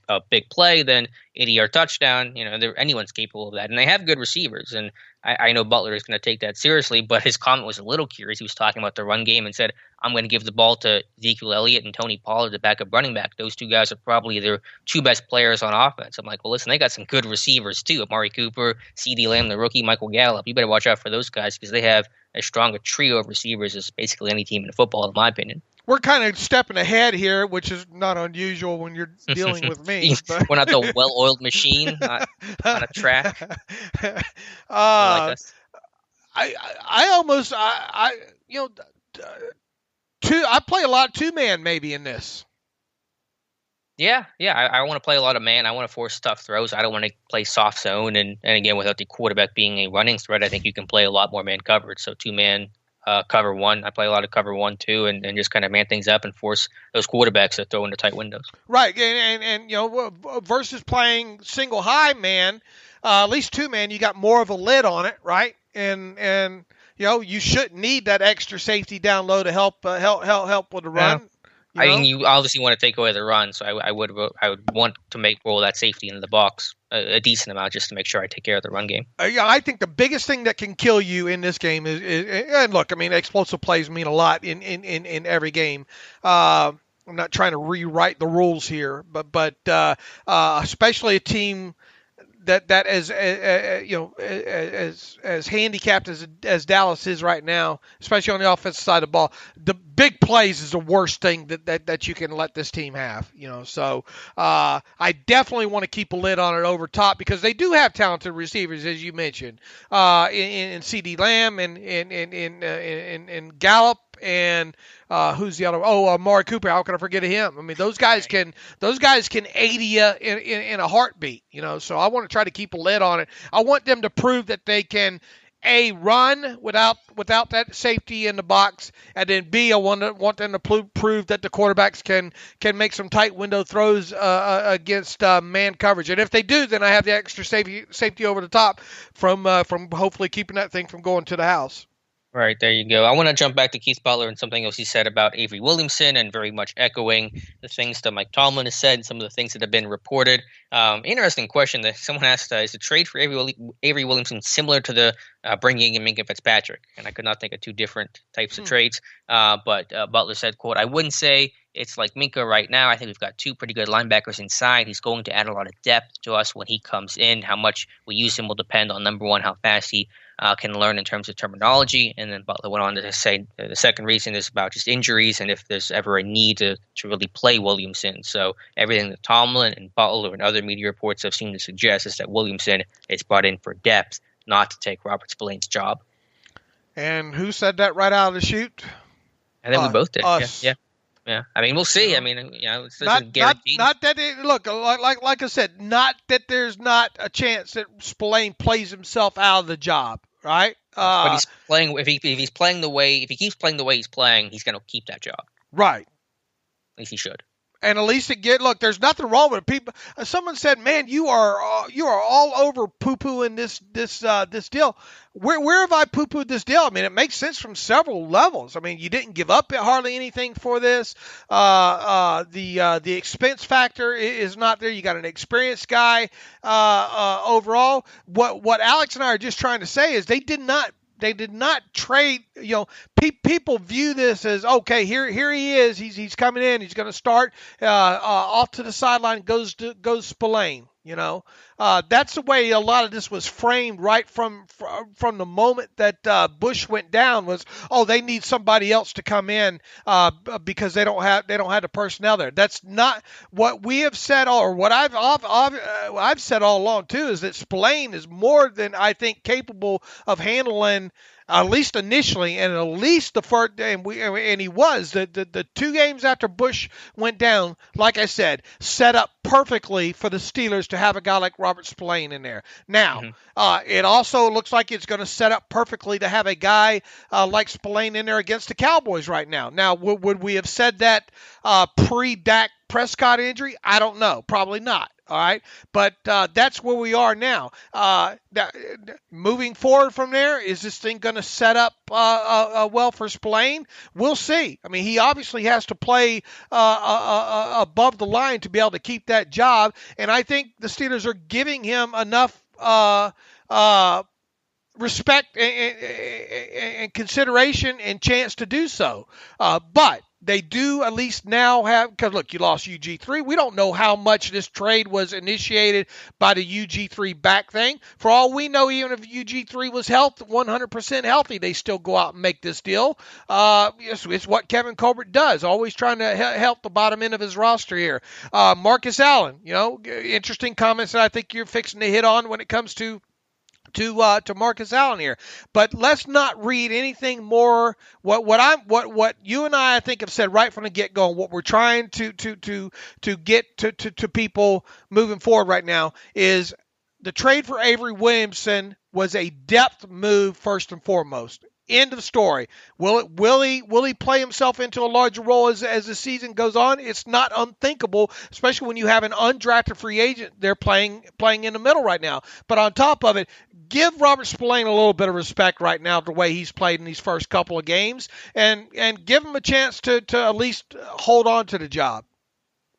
a big play, then 80-yard touchdown, anyone's capable of that. And they have good receivers, and I know Butler is going to take that seriously, but his comment was a little curious. He was talking about the run game and said, I'm going to give the ball to Ezekiel Elliott and Tony Pollard, the backup running back. Those two guys are probably their two best players on offense. I'm like, well, listen, they got some good receivers too. Amari Cooper, CeeDee Lamb, the rookie, Michael Gallup. You better watch out for those guys, because they have as strong a trio of receivers as basically any team in football, in my opinion. We're kind of stepping ahead here, which is not unusual when you're dealing with me. But. We're not the well-oiled machine on a track. I play a lot of two-man maybe in this. Yeah. I want to play a lot of man. I want to force tough throws. I don't want to play soft zone. And again, without the quarterback being a running threat, I think you can play a lot more man coverage. So two-man, cover one. I play a lot of cover 1, 2, and just kind of man things up and force those quarterbacks to throw into tight windows. Right. And versus playing single high man, at least two-man, you got more of a lid on it, right? And you shouldn't need that extra safety down low to help with the run. I mean, you obviously want to take away the run, so I would want to roll that safety into the box a decent amount just to make sure I take care of the run game. I think the biggest thing that can kill you in this game is and look, I mean, explosive plays mean a lot in every game. I'm not trying to rewrite the rules here, but especially a team that as handicapped as Dallas is right now, especially on the offensive side of the ball, the big plays is the worst thing that you can let this team have. So I definitely want to keep a lid on it over top, because they do have talented receivers, as you mentioned, in CeeDee Lamb and in Gallup. And who's the other? Amari Cooper. How can I forget him? I mean, those guys can 80 you in a heartbeat. So I want to try to keep a lid on it. I want them to prove that they can run without that safety in the box, and then B, I want them to prove that the quarterbacks can make some tight window throws against man coverage. And if they do, then I have the extra safety over the top from hopefully keeping that thing from going to the house. Right, there you go. I want to jump back to Keith Butler and something else he said about Avery Williamson, and very much echoing the things that Mike Tomlin has said and some of the things that have been reported. Interesting question that someone asked, is the trade for Avery Williamson similar to the bringing in Minkah Fitzpatrick. And I could not think of two different types of trades. But Butler said, quote, I wouldn't say it's like Minkah right now. I think we've got two pretty good linebackers inside. He's going to add a lot of depth to us when he comes in. How much we use him will depend on, number one, how fast he can learn in terms of terminology. And then Butler went on to say the second reason is about just injuries and if there's ever a need to really play Williamson. So everything that Tomlin and Butler and other media reports have seemed to suggest is that Williamson is brought in for depth, not to take Robert Spillane's job. And who said that right out of the chute? I think we both did. Us. Yeah. I mean, we'll see. I mean, it's not guaranteed. Not that like I said, not that there's not a chance that Spillane plays himself out of the job, right? But he's playing. If he keeps playing the way he's playing, he's going to keep that job. Right. At least he should. And at least there's nothing wrong with it. People. Someone said, "Man, you are all over poo-pooing this deal." Where have I poo-pooed this deal? I mean, it makes sense from several levels. I mean, you didn't give up hardly anything for this. The expense factor is not there. You got an experienced guy overall. What Alex and I are just trying to say is they did not trade. People view this as, okay, here he is. He's coming in. He's going to start off to the sideline. Goes Spillane. That's the way a lot of this was framed right from the moment that Bush went down. Was, oh, they need somebody else to come in because they don't have the personnel there. That's not what we have said, or what I've said all along too. Is that Spillane is more than, I think, capable of handling, at least initially, and at least the first. And he was the 2 games after Bush went down. Like I said, set up perfectly for the Steelers to have a guy like Robert Spillane in there. Now, it also looks like it's going to set up perfectly to have a guy like Spillane in there against the Cowboys right now. Now, would we have said that pre-Dak Prescott injury? I don't know. Probably not. All right, but that's where we are now. Moving forward from there, is this thing going to set up well for Spillane? We'll see. I mean, he obviously has to play above the line to be able to keep that job, and I think the Steelers are giving him enough respect and consideration and chance to do so. But they do at least now have, because look, you lost UG3. We don't know how much this trade was initiated by the UG3 back thing. For all we know, even if UG3 was 100% healthy, they still go out and make this deal. It's what Kevin Colbert does, always trying to help the bottom end of his roster here. Marcus Allen, interesting comments that I think you're fixing to hit on when it comes to Marcus Allen here, but let's not read anything more. What you and I think have said right from the get go, and what we're trying to get to people moving forward right now is the trade for Avery Williamson was a depth move first and foremost. End of story. Will he play himself into a larger role as the season goes on? It's not unthinkable, especially when you have an undrafted free agent there playing in the middle right now. But on top of it, give Robert Spillane a little bit of respect right now the way he's played in these first couple of games, and give him a chance to at least hold on to the job.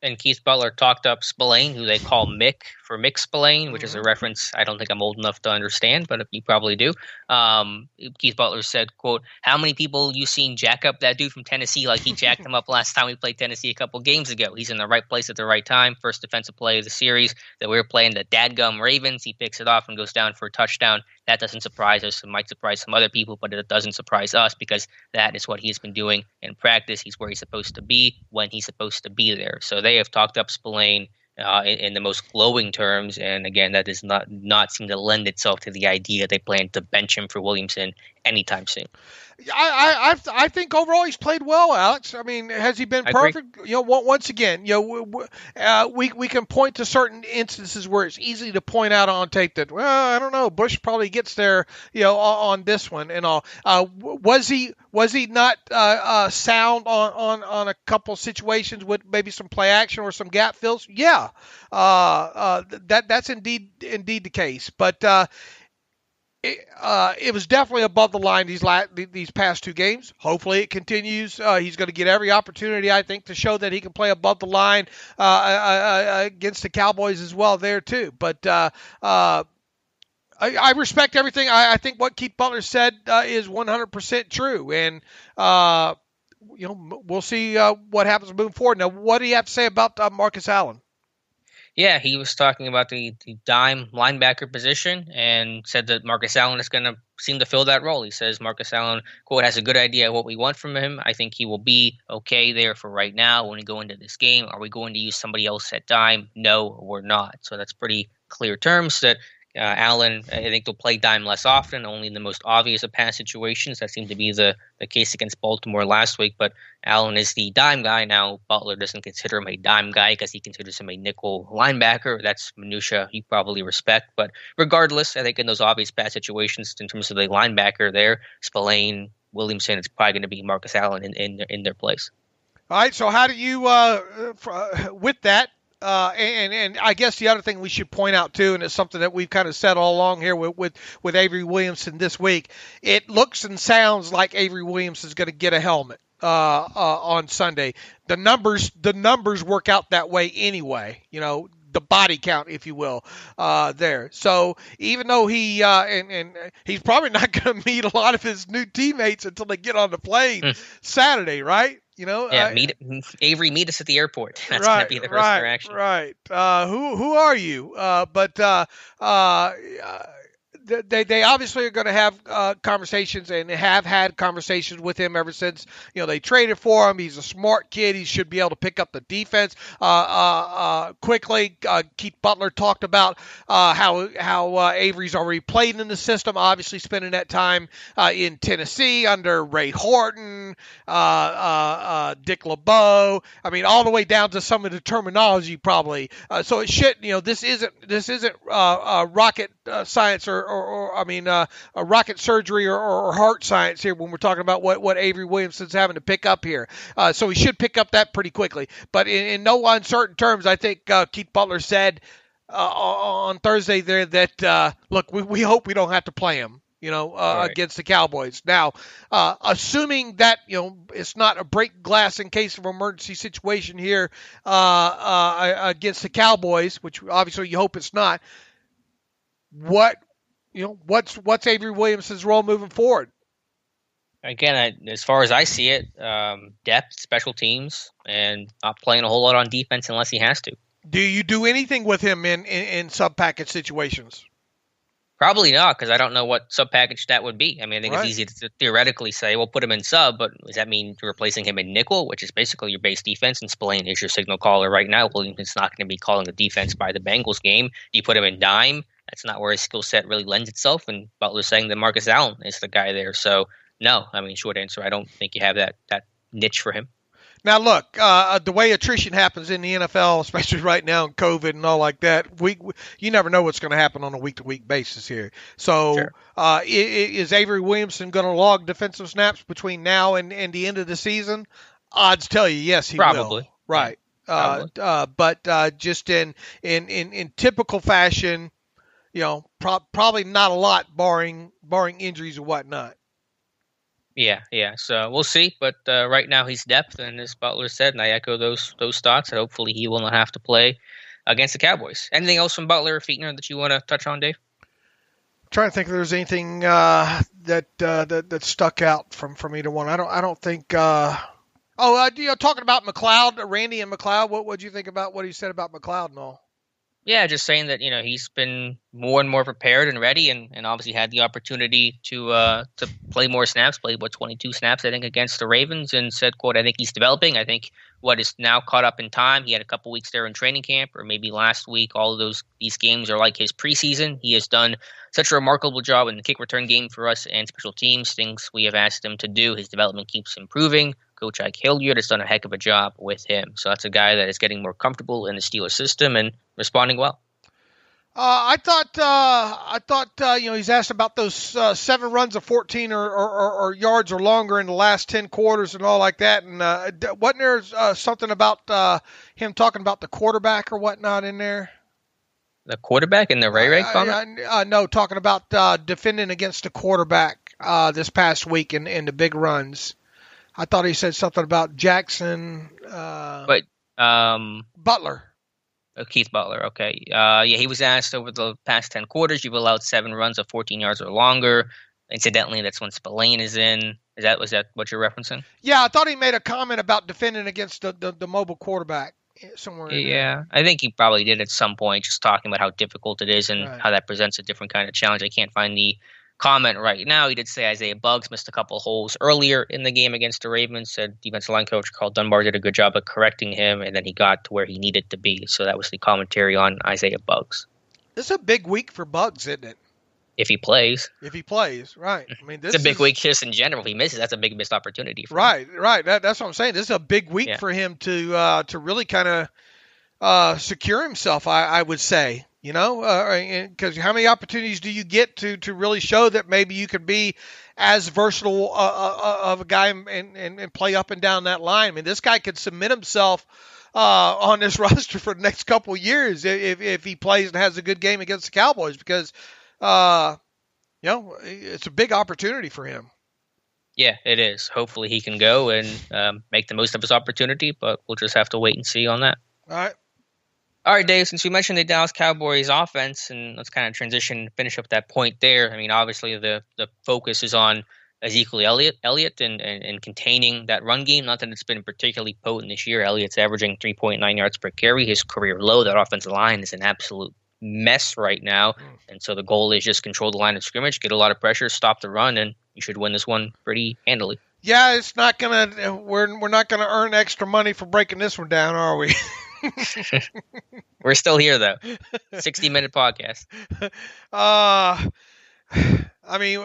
And Keith Butler talked up Spillane, who they call Mick, for Mick Spillane, which is a reference I don't think I'm old enough to understand, but you probably do. Keith Butler said, quote, how many people you seen jack up that dude from Tennessee like he jacked him up last time we played Tennessee a couple games ago? He's in the right place at the right time. First defensive play of the series that we were playing the dadgum Ravens. He picks it off and goes down for a touchdown. That doesn't surprise us. It might surprise some other people, but it doesn't surprise us because that is what he's been doing in practice. He's where he's supposed to be when he's supposed to be there. So they have talked up Spillane in the most glowing terms, and again, that does not seem to lend itself to the idea they plan to bench him for Williamson anytime soon. I think overall he's played well, Alex. I mean, has he been perfect? Once again, we can point to certain instances where it's easy to point out on tape that, well, I don't know, Bush probably gets there, on this one and all. Was he not sound on a couple situations with maybe some play action or some gap fills? Yeah, that's indeed the case, but. It was definitely above the line these past 2 games. Hopefully it continues. He's going to get every opportunity, I think, to show that he can play above the line against the Cowboys as well there too. But I respect everything. I think what Keith Butler said is 100% true, and we'll see what happens moving forward. Now, what do you have to say about Marcus Allen? Yeah, he was talking about the dime linebacker position and said that Marcus Allen is going to seem to fill that role. He says Marcus Allen, quote, has a good idea of what we want from him. I think he will be okay there for right now. When we go into this game, are we going to use somebody else at dime? No, we're not. So that's pretty clear terms that Allen, I think they'll play dime less often, only in the most obvious of pass situations. That seemed to be the case against Baltimore last week. But Allen is the dime guy. Now, Butler doesn't consider him a dime guy because he considers him a nickel linebacker. That's minutia you probably respect. But regardless, I think in those obvious pass situations, in terms of the linebacker there, Spillane, Williamson, it's probably going to be Marcus Allen in their place. All right, so how do you, with that, and I guess the other thing we should point out too, and it's something that we've kind of said all along here with Avery Williamson this week, it looks and sounds like Avery Williamson's going to get a helmet on Sunday. The numbers work out that way anyway. The body count, if you will, there. So even though he and he's probably not going to meet a lot of his new teammates until they get on the plane Saturday, right? Avery, meet us at the airport. That's going to be the first interaction. Right. Who are you? They obviously are going to have conversations and have had conversations with him ever since they traded for him. He's a smart kid. He should be able to pick up the defense quickly. Keith Butler talked about how Avery's already played in the system. Obviously, spending that time in Tennessee under Ray Horton, Dick LeBeau. I mean, all the way down to some of the terminology probably. So it should. This isn't rocket science or rocket surgery or heart science here when we're talking about what Avery Williamson's having to pick up here. So he should pick up that pretty quickly. But in no uncertain terms, I think Keith Butler said on Thursday there that, look, we hope we don't have to play him, against the Cowboys. Now, assuming that, it's not a break glass in case of emergency situation here against the Cowboys, which obviously you hope it's not, what's Avery Williamson's role moving forward? Again, as far as I see it, depth, special teams, and not playing a whole lot on defense unless he has to. Do you do anything with him in sub-package situations? Probably not, because I don't know what sub-package that would be. I mean, I think It's easy to theoretically say, well, put him in sub, but does that mean you're replacing him in nickel, which is basically your base defense, and Spillane is your signal caller right now? Williamson's not going to be calling the defense by the Bengals game. Do you put him in dime? That's not where his skill set really lends itself, and Butler's saying that Marcus Allen is the guy there. So, no, short answer, I don't think you have that niche for him. Now, look, the way attrition happens in the NFL, especially right now in COVID and all like that, you never know what's going to happen on a week-to-week basis here. So sure. Is Avery Williamson going to log defensive snaps between now and the end of the season? Odds tell you, yes, he Probably. will. Right. But just in typical fashion, probably not a lot barring injuries or whatnot. Yeah. So we'll see. But right now he's depth, and as Butler said, and I echo those thoughts, and hopefully he will not have to play against the Cowboys. Anything else from Butler or Fichtner that you want to touch on, Dave? I'm trying to think if there's anything that stuck out from either one. I don't think. Talking about McLeod, Randy and McLeod. What would you think about what he said about McLeod and all? Yeah, just saying that he's been more and more prepared and ready, and obviously had the opportunity to play more snaps. Played 22 snaps I think against the Ravens, and said, "quote I think he's developing. I think what is now caught up in time. He had a couple weeks there in training camp, or maybe last week. All of these games are like his preseason. He has done such a remarkable job in the kick return game for us and special teams. Things we have asked him to do. His development keeps improving. Coach Ike Hilliard has done a heck of a job with him. So that's a guy that is getting more comfortable in the Steelers system and responding well." I thought he's asked about those 7 runs of 14 or yards or longer in the last 10 quarters and all like that. And wasn't there something about him talking about the quarterback or whatnot in there? The quarterback in the Ray comment? No, talking about defending against the quarterback this past week in the big runs. I thought he said something about Jackson. Butler. Keith Butler. Okay. Yeah, he was asked over the past 10 quarters, you've allowed 7 runs of 14 yards or longer. Incidentally, that's when Spillane is in. Was that what you're referencing? Yeah, I thought he made a comment about defending against the mobile quarterback somewhere in there. Yeah, I think he probably did at some point, just talking about how difficult it is and Right. how that presents a different kind of challenge. I can't find the comment right now. He did say Isaiah Buggs missed a couple of holes earlier in the game against the Ravens. Said defensive line coach Carl Dunbar did a good job of correcting him, and then he got to where he needed to be. So that was the commentary on Isaiah Buggs. This is a big week for Buggs, isn't it? If he plays. If he plays, right. I mean, this It's a big week just in general. If he misses, that's a big missed opportunity for him. Right. That's what I'm saying. This is a big week for him to really kind of secure himself, I would say. You know, because how many opportunities do you get to really show that maybe you could be as versatile of a guy and play up and down that line? I mean, this guy could cement himself on this roster for the next couple of years if he plays and has a good game against the Cowboys, because you know, it's a big opportunity for him. Yeah, it is. Hopefully he can go and make the most of his opportunity, but we'll just have to wait and see on that. All right, Dave, since we mentioned the Dallas Cowboys offense, and let's kind of transition, finish up that point there. I mean, obviously the focus is on Ezekiel Elliott and containing that run game. Not that it's been particularly potent this year. Elliott's averaging 3.9 yards per carry, his career low. That offensive line is an absolute mess right now. And so the goal is just control the line of scrimmage, get a lot of pressure, stop the run, and you should win this one pretty handily. Yeah, it's not gonna. We're not gonna earn extra money for breaking this one down, are we? We're still here though. 60-minute podcast. I mean,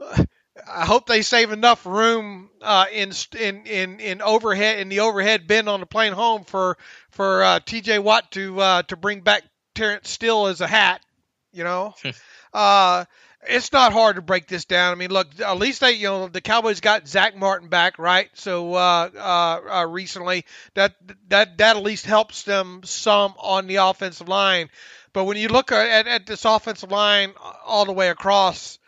I hope they save enough room in overhead, in the overhead bin on the plane home for TJ Watt to bring back Terrence Steele as a hat. You know, it's not hard to break this down. I mean, look, at least the Cowboys got Zach Martin back, right? So recently, that at least helps them some on the offensive line. But when you look at this offensive line all the way across,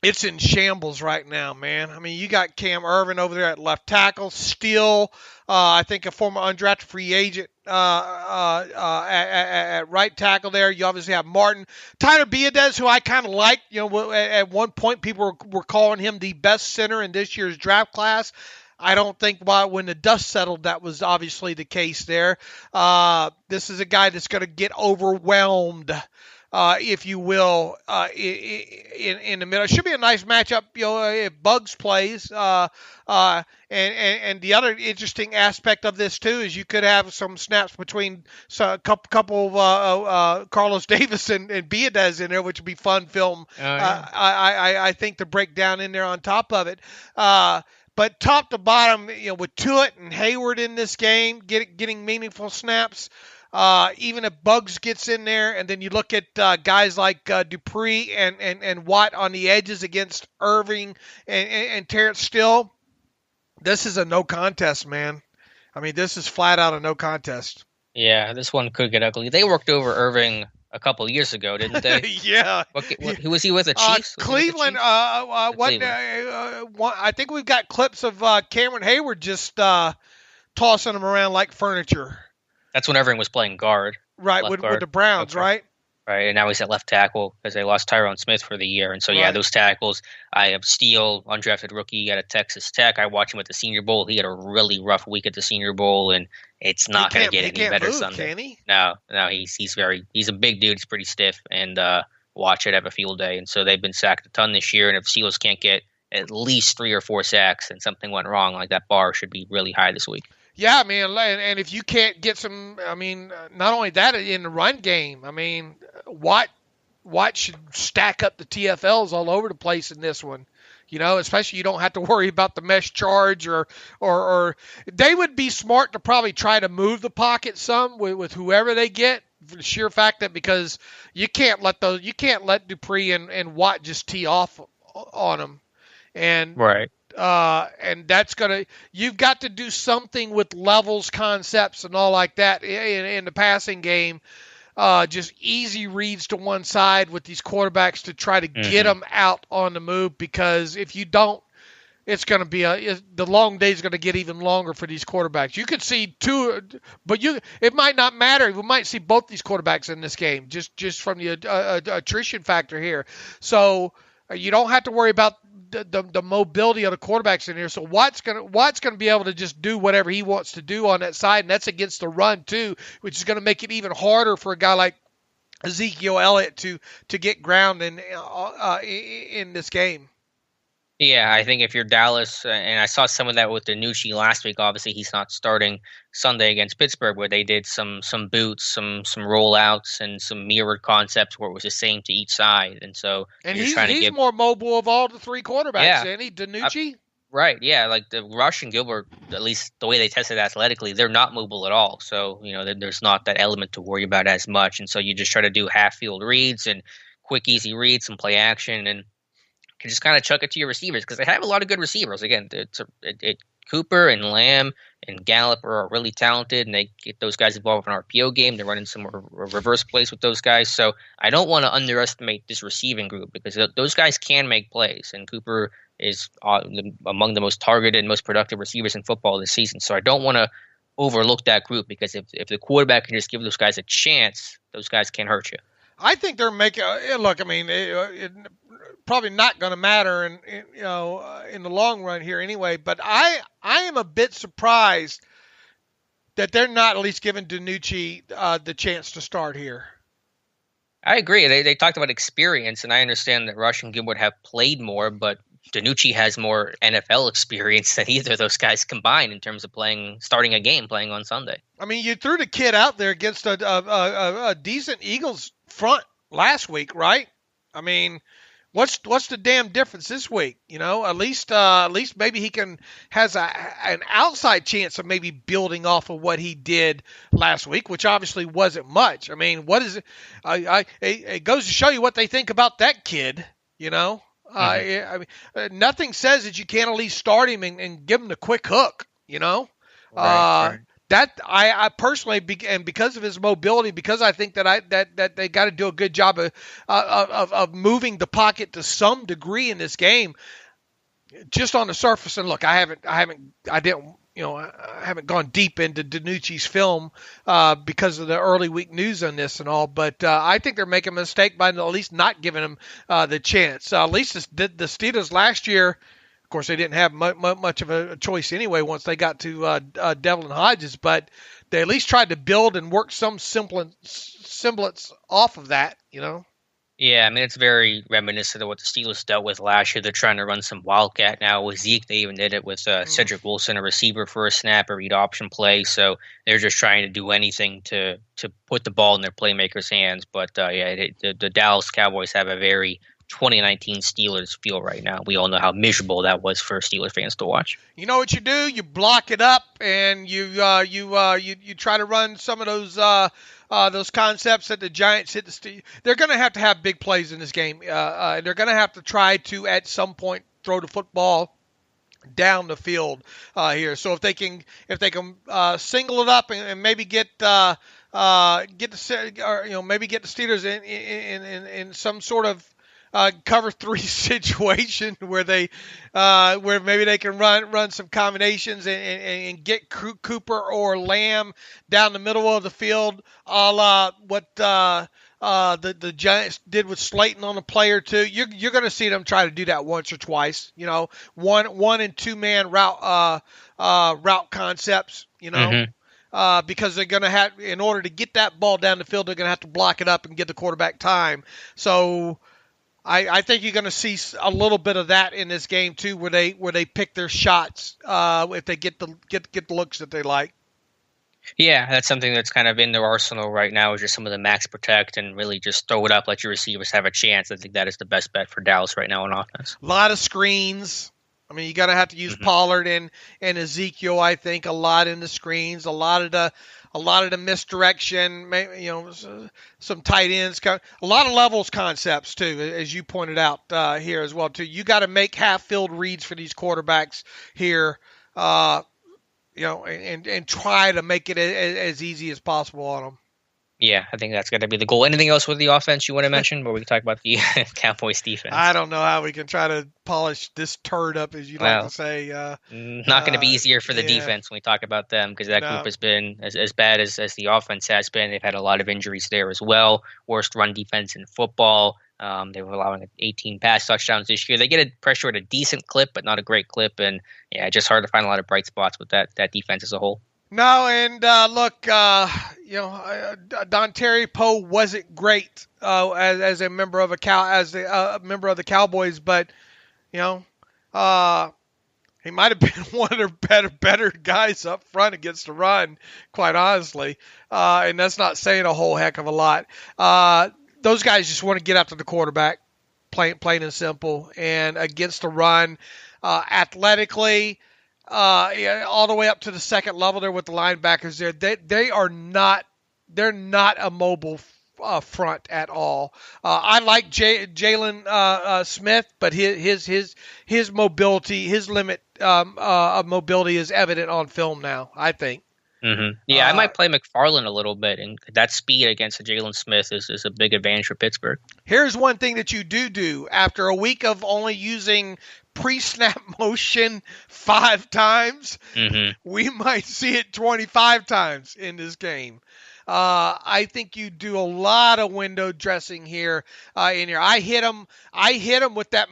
it's in shambles right now, man. I mean, you got Cam Irvin over there at left tackle, Steele, I think a former undrafted free agent at right tackle there. You obviously have Martin. Tyler Biadasz, who I kind of like. You know, at one point people were calling him the best center in this year's draft class. I don't think when the dust settled that was obviously the case there. This is a guy that's going to get overwhelmed, if you will, in the middle. It should be a nice matchup, you know, if Buggs plays. And the other interesting aspect of this too is you could have some snaps between a couple of Carlos Davis and Biadasz in there, which would be fun film. I think to break down in there on top of it. But top to bottom, you know, with Tuitt and Hayward in this game, getting meaningful snaps. Even if Buggs gets in there, and then you look at guys like Dupree and Watt on the edges against Irving and Terrence Steele, this is a no contest, man. I mean, this is flat out a no contest. Yeah, this one could get ugly. They worked over Irving a couple of years ago, didn't they? Yeah. Who was he with? The Chiefs? Cleveland. Cleveland. I think we've got clips of Cameron Hayward just tossing him around like furniture. That's when Irving was playing guard. Right, with the Browns, right? Right, and now he's at left tackle because they lost Tyrone Smith for the year. And so, yeah, those tackles. I have Steele, undrafted rookie at Texas Tech. I watched him at the Senior Bowl. He had a really rough week at the Senior Bowl, and it's not going to get any better Sunday. Can he? No, he's a big dude. He's pretty stiff, and watch it have a field day. And so they've been sacked a ton this year, and if Steelers can't get at least 3 or 4 sacks and something went wrong, like that bar should be really high this week. Yeah, I mean, and if you can't get some, I mean, not only that, in the run game, I mean, Watt should stack up the TFLs all over the place in this one. You know, especially you don't have to worry about the mesh charge or they would be smart to probably try to move the pocket some with whoever they get, for the sheer fact that because you can't let Dupree and Watt just tee off on them. And right. And you've got to do something with levels, concepts, and all like that in the passing game. Just easy reads to one side with these quarterbacks to try to get them out on the move, because if you don't, it's going to be the long day is going to get even longer for these quarterbacks. You could see two, but it might not matter. We might see both these quarterbacks in this game just from the attrition factor here. So you don't have to worry about the mobility of the quarterbacks in here. So Watt's gonna be able to just do whatever he wants to do on that side, and that's against the run too, which is going to make it even harder for a guy like Ezekiel Elliott to get ground in this game. Yeah, I think if you're Dallas, and I saw some of that with DiNucci last week. Obviously, he's not starting Sunday against Pittsburgh, where they did some boots, some rollouts, and some mirrored concepts where it was the same to each side. And so, he's more mobile of all the three quarterbacks, isn't he? DiNucci. Right, yeah, like the Rush and Gilbert, at least the way they tested athletically, they're not mobile at all. So there's not that element to worry about as much. And so you just try to do half-field reads and quick, easy reads, some play action, and can just kind of chuck it to your receivers because they have a lot of good receivers. Again, Cooper and Lamb and Gallup are really talented, and they get those guys involved in an RPO game. They're running some reverse plays with those guys. So I don't want to underestimate this receiving group because those guys can make plays, and Cooper is among the most targeted and most productive receivers in football this season. So I don't want to overlook that group because if the quarterback can just give those guys a chance, those guys can hurt you. I think they're making look. I mean, it probably not going to matter in the long run here anyway. But I am a bit surprised that they're not at least giving DiNucci the chance to start here. I agree. They talked about experience, and I understand that Rush and Gilbert have played more, but DiNucci has more NFL experience than either of those guys combined in terms of starting a game, playing on Sunday. I mean, you threw the kid out there against a decent Eagles front last week, right? I mean, what's the damn difference this week? At least maybe he has an outside chance of maybe building off of what he did last week, which obviously wasn't much. I mean, what is it? It goes to show you what they think about that kid, I mean, nothing says that you can't at least start him and give him the quick hook, Right. That I personally, and because of his mobility, because I think that they got to do a good job of moving the pocket to some degree in this game, just on the surface. And look, I haven't gone deep into DiNucci's film because of the early week news on this and all, but I think they're making a mistake by at least not giving him the chance. At least the Steelers last year. Of course, they didn't have much of a choice anyway once they got to Devlin Hodges, but they at least tried to build and work some semblance off of that, Yeah, I mean, it's very reminiscent of what the Steelers dealt with last year. They're trying to run some wildcat now with Zeke. They even did it with Cedric Wilson, a receiver for a snap, a read option play. So they're just trying to do anything to put the ball in their playmakers' hands. But, the Dallas Cowboys have a very 2019 Steelers feel right now. We all know how miserable that was for Steelers fans to watch. You know what you do? You block it up, and you try to run some of those concepts that the Giants hit the Steelers. They're going to have big plays in this game. They're going to have to try to at some point throw the football down the field here. So if they can single it up and maybe get the Steelers in some sort of cover 3 situation where maybe they can run some combinations and get Cooper or Lamb down the middle of the field, a la what the Giants did with Slayton on a play or two. You're going to see them try to do that once or twice. One and two man route concepts. Because they're going to have, in order to get that ball down the field, they're going to have to block it up and give the quarterback time. So I think you're going to see a little bit of that in this game too, where they pick their shots if they get the looks that they like. Yeah, that's something that's kind of in their arsenal right now, is just some of the max protect and really just throw it up, let your receivers have a chance. I think that is the best bet for Dallas right now on offense. A lot of screens. I mean, you got to have to use Pollard and Ezekiel. I think a lot in the screens, a lot of the misdirection. Some tight ends, a lot of levels concepts too, as you pointed out here as well too. You got to make half-field reads for these quarterbacks here, and try to make it as easy as possible on them. Yeah, I think that's going to be the goal. Anything else with the offense you want to mention, or we can talk about the Cowboys defense? I don't know how we can try to polish this turd up, as you like to say. Not going to be easier for the defense when we talk about them, because that group has been as bad as the offense has been. They've had a lot of injuries there as well. Worst run defense in football. They were allowing 18 pass touchdowns this year. They get a pressure at a decent clip, but not a great clip. And yeah, just hard to find a lot of bright spots with that defense as a whole. No, and look, Don Terry Poe wasn't great as a member of member of the Cowboys, but he might have been one of their better guys up front against the run, quite honestly, and that's not saying a whole heck of a lot. Those guys just want to get after the quarterback, plain and simple, and against the run, athletically. All the way up to the second level there with the linebackers there. They're not a mobile front at all. I like Jalen Smith, but his mobility, his limit of mobility is evident on film now, I think. Mm-hmm. Yeah, I might play McFarland a little bit, and that speed against the Jalen Smith is a big advantage for Pittsburgh. Here's one thing that you do after a week of only using pre-snap motion 5 times. Mm-hmm. We might see it 25 times in this game. I think you do a lot of window dressing here. I hit him with that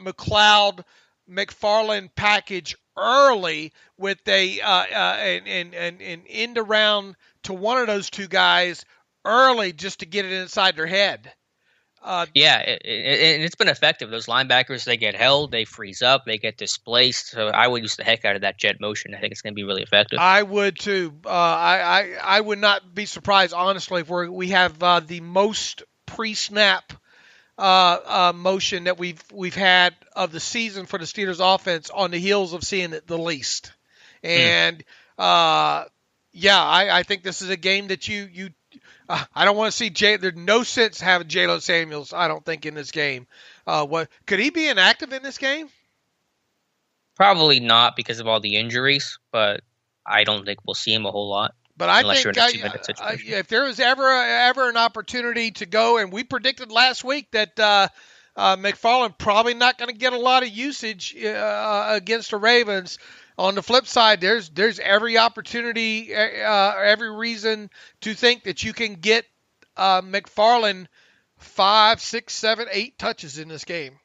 McFarland package early with an end around to one of those two guys early just to get it inside their head. And it's been effective. Those linebackers, they get held, they freeze up, they get displaced. So I would use the heck out of that jet motion. I think it's going to be really effective. I would too. I would not be surprised, honestly, if we have the most pre-snap motion that we've had of the season for the Steelers offense on the heels of seeing it the least. And I think this is a game that you I don't want to see there's no sense having Jalen Samuels, I don't think, in this game. Could he be inactive in this game? Probably not because of all the injuries, but I don't think we'll see him a whole lot. But I think if there was ever an opportunity to go, and we predicted last week that McFarland probably not going to get a lot of usage against the Ravens. On the flip side, there's every opportunity, every reason to think that you can get McFarland 5, 6, 7, 8 touches in this game.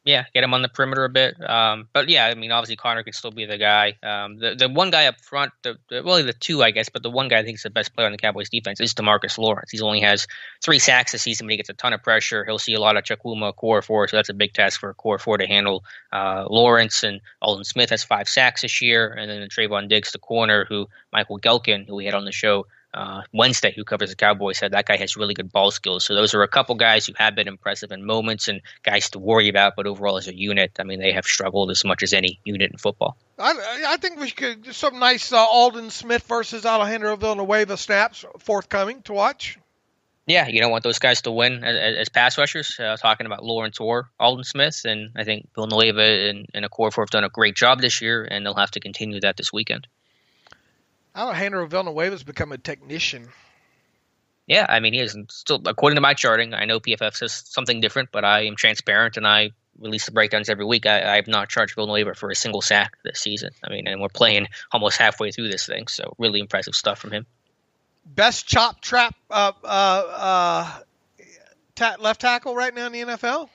Yeah, get him on the perimeter a bit. But yeah, I mean, obviously Connor could still be the guy. The one guy up front, the two, I guess, but the one guy I think is the best player on the Cowboys defense is DeMarcus Lawrence. He only has 3 sacks this season, but he gets a ton of pressure. He'll see a lot of Chukwuma, core 4, so that's a big task for a core 4 to handle. Lawrence and Alden Smith has 5 sacks this year, and then Trayvon Diggs, the corner, who Michael Gelkin, who we had on the show Wednesday, who covers the Cowboys, said that guy has really good ball skills. So those are a couple guys who have been impressive in moments and guys to worry about, but overall as a unit, I mean, they have struggled as much as any unit in football. I think we could do some nice Alden Smith versus Alejandro Villanueva snaps forthcoming to watch. Yeah, you don't want those guys to win as pass rushers, talking about Lawrence or Alden Smith, and I think Villanueva and a core 4 have done a great job this year, and they'll have to continue that this weekend. Alejandro Villanueva's become a technician. Yeah, I mean, he is still, according to my charting, I know PFF says something different, but I am transparent and I release the breakdowns every week. I have not charged Villanueva for a single sack this season. I mean, and we're playing almost halfway through this thing, so really impressive stuff from him. Best chop trap left tackle right now in the NFL?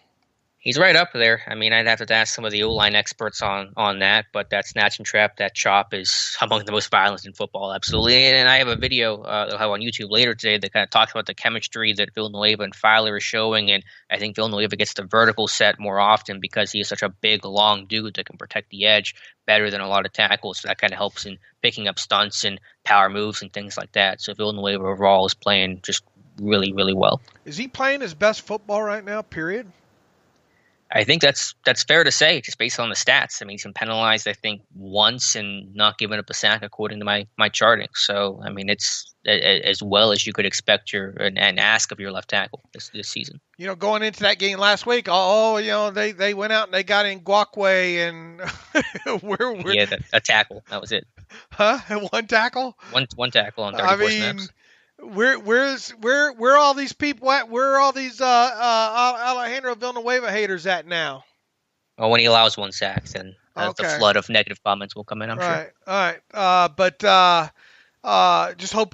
He's right up there. I mean, I'd have to ask some of the O-line experts on that, but that snatch and trap, that chop is among the most violent in football, absolutely. And I have a video I'll have on YouTube later today that kind of talks about the chemistry that Villanueva and Filer are showing, and I think Villanueva gets the vertical set more often because he is such a big, long dude that can protect the edge better than a lot of tackles, so that kind of helps in picking up stunts and power moves and things like that. So Villanueva overall is playing just really, really well. Is he playing his best football right now, period? I think that's fair to say, just based on the stats. I mean, he's been penalized, I think, once and not given up a sack according to my charting. So, I mean, it's as well as you could expect and ask of your left tackle this season. You know, going into that game last week, they went out and they got in Ngakwe and a tackle. That was it. Huh? One tackle? One tackle on 34 snaps. Where all these people at? Where are all these Alejandro Villanueva haters at now? Well, when he allows one sack, then the flood of negative comments will come in, I'm sure. All right. Just hope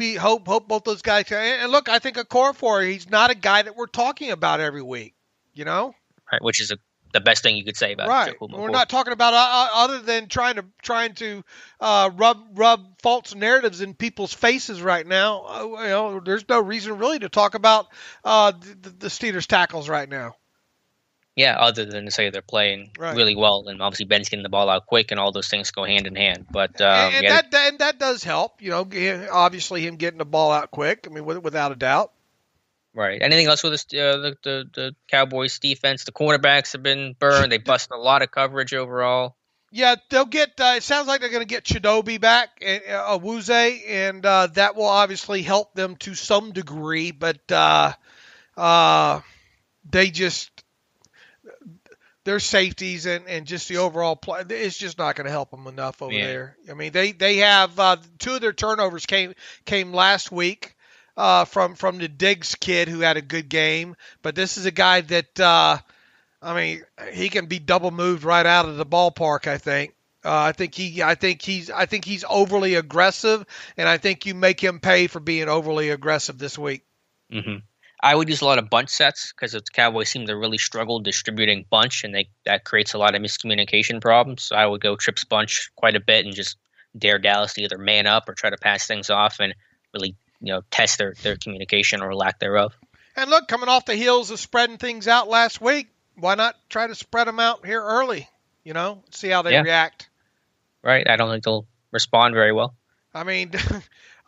both those guys can. And look, I think Okorafor, he's not a guy that we're talking about every week, you know? Right, which is the best thing you could say about right. We're not talking about other than trying to rub false narratives in people's faces right now. There's no reason really to talk about the Steelers tackles right now. Yeah, other than to say they're playing really well, and obviously Ben's getting the ball out quick, and all those things go hand in hand. But that does help. Obviously him getting the ball out quick. I mean, without a doubt. Right. Anything else with the Cowboys defense? The cornerbacks have been burned. They busted a lot of coverage overall. Yeah, they'll get. It sounds like they're going to get Chidobe back, Awuzie, and that will obviously help them to some degree. But they just their safeties and just the overall play, it's just not going to help them enough over there. I mean, they have two of their turnovers came last week. From the Diggs kid who had a good game, but this is a guy that he can be double moved right out of the ballpark. I think. I think he's overly aggressive, and I think you make him pay for being overly aggressive this week. Mm-hmm. I would use a lot of bunch sets because the Cowboys seem to really struggle distributing bunch, and that creates a lot of miscommunication problems. So I would go trips bunch quite a bit and just dare Dallas to either man up or try to pass things off and really test their communication or lack thereof. And look, coming off the heels of spreading things out last week, why not try to spread them out here early? See how they react. Right. I don't think they'll respond very well. I mean, who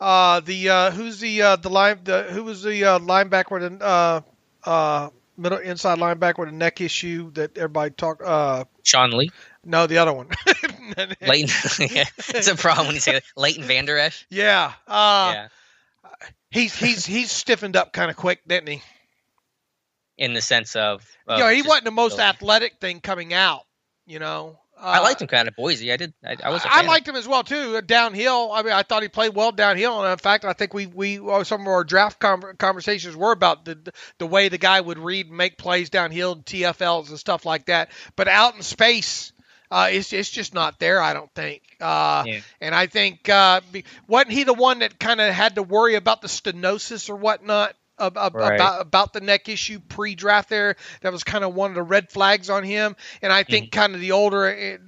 was the linebacker with middle inside linebacker with a neck issue that everybody talked? Sean Lee. No, the other one. Leighton. Yeah, it's a problem when you say that. Leighton Vander Esch. Yeah. He's stiffened up kind of quick, didn't he? In the sense of he wasn't the most athletic thing coming out. I liked him kind of Boise. I did. I liked him as well too downhill. I mean, I thought he played well downhill, and in fact, I think we some of our draft conversations were about the way the guy would read and make plays downhill, and TFLs and stuff like that. But out in space. It's just not there, I don't think. And I think wasn't he the one that kind of had to worry about the stenosis or whatnot about the neck issue pre-draft there? That was kind of one of the red flags on him. And I think kind of the older,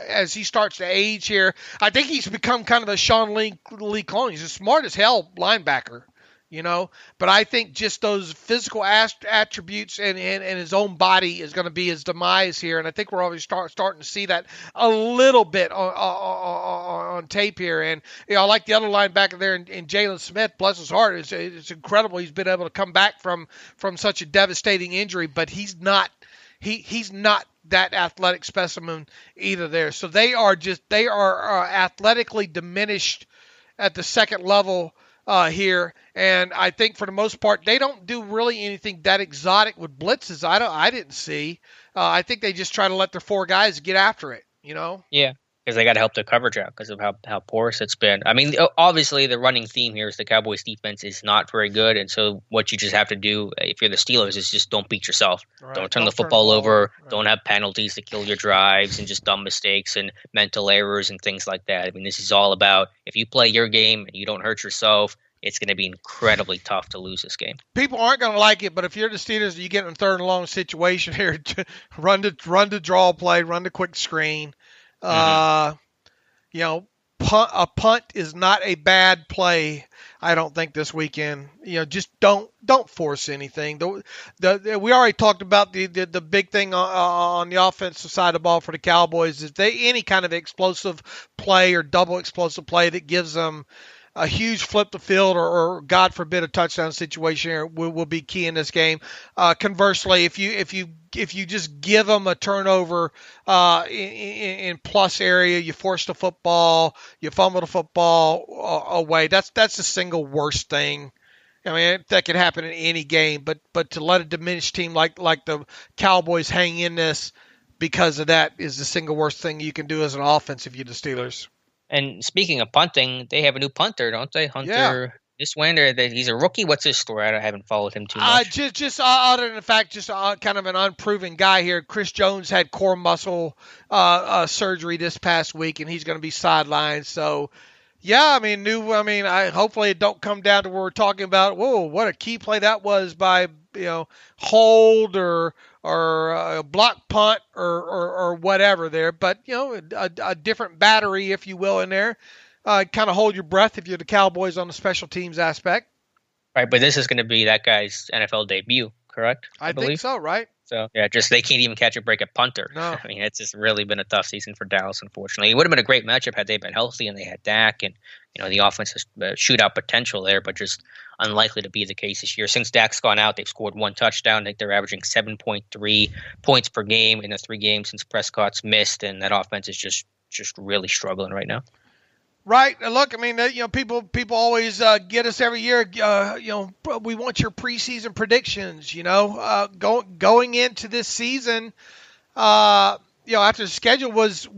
as he starts to age here, I think he's become kind of a Sean Lee clone. He's a smart as hell linebacker. But I think just those physical attributes and his own body is going to be his demise here. And I think we're already starting to see that a little bit on tape here. And, I like the other linebacker there in Jalen Smith, bless his heart. It's incredible he's been able to come back from such a devastating injury, but he's not that athletic specimen either there. So they are athletically diminished at the second level here, and I think for the most part they don't do really anything that exotic with blitzes. I didn't see. I think they just try to let their four guys get after it. Yeah, because they got to help their coverage out because of how porous it's been. I mean, obviously the running theme here is the Cowboys' defense is not very good, and so what you just have to do if you're the Steelers is just don't beat yourself. Right. Don't turn the football over. Right. Don't have penalties to kill your drives and just dumb mistakes and mental errors and things like that. I mean, this is all about if you play your game and you don't hurt yourself, it's going to be incredibly tough to lose this game. People aren't going to like it, but if you're the Steelers, you get in a third and long situation here, run the draw play, run the quick screen. A punt is not a bad play. I don't think this weekend. Just don't force anything. We already talked about the big thing on the offensive side of the ball for the Cowboys is any kind of explosive play or double explosive play that gives them a huge flip the field or God forbid a touchdown situation here will be key in this game. Conversely, if you just give them a turnover in plus area, you force the football, you fumble the football away. That's the single worst thing. I mean, that could happen in any game, but to let a diminished team like the Cowboys hang in this because of that is the single worst thing you can do as an offense if you're the Steelers. And speaking of punting, they have a new punter, don't they? Hunter This win, or that he's a rookie? What's his story? I haven't followed him too much. Just other than the fact, just kind of an unproven guy here. Chris Jones had core muscle surgery this past week, and he's going to be sidelined. So, yeah, I mean, hopefully it don't come down to where we're talking about, whoa, what a key play that was by, hold or a block punt or whatever there. But, a different battery, if you will, in there. Kind of hold your breath if you're the Cowboys on the special teams aspect. Right, but this is going to be that guy's NFL debut, correct? I think so, right? So, yeah, just they can't even catch a break at punter. No. I mean, it's just really been a tough season for Dallas, unfortunately. It would have been a great matchup had they been healthy and they had Dak and, the offense has shootout potential there, but just unlikely to be the case this year. Since Dak's gone out, they've scored one touchdown. I think they're averaging 7.3 points per game in the 3 games since Prescott's missed, and that offense is just really struggling right now. Right. Look, I mean, people always get us every year. We want your preseason predictions. Going into this season, after the schedule was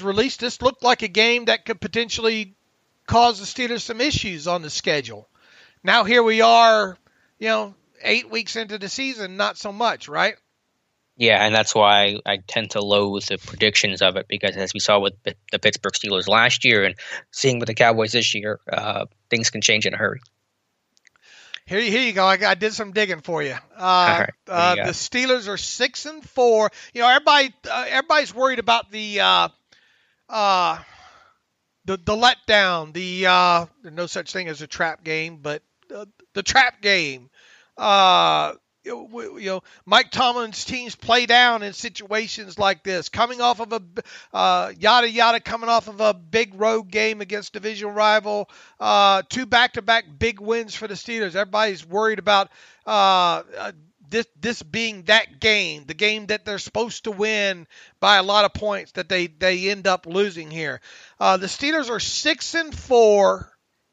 released, this looked like a game that could potentially cause the Steelers some issues on the schedule. Now here we are, 8 weeks into the season, not so much, right? Yeah, and that's why I tend to loathe the predictions of it, because as we saw with the Pittsburgh Steelers last year and seeing with the Cowboys this year, things can change in a hurry. Here you go. I did some digging for you. All right. The Steelers are 6-4. Everybody's worried about the letdown. There's no such thing as a trap game, but the trap game. Mike Tomlin's teams play down in situations like this, coming off of coming off of a big road game against division rival, 2 back-to-back big wins for the Steelers. Everybody's worried about this being that game, the game that they're supposed to win by a lot of points that they end up losing here. The Steelers are 6-4.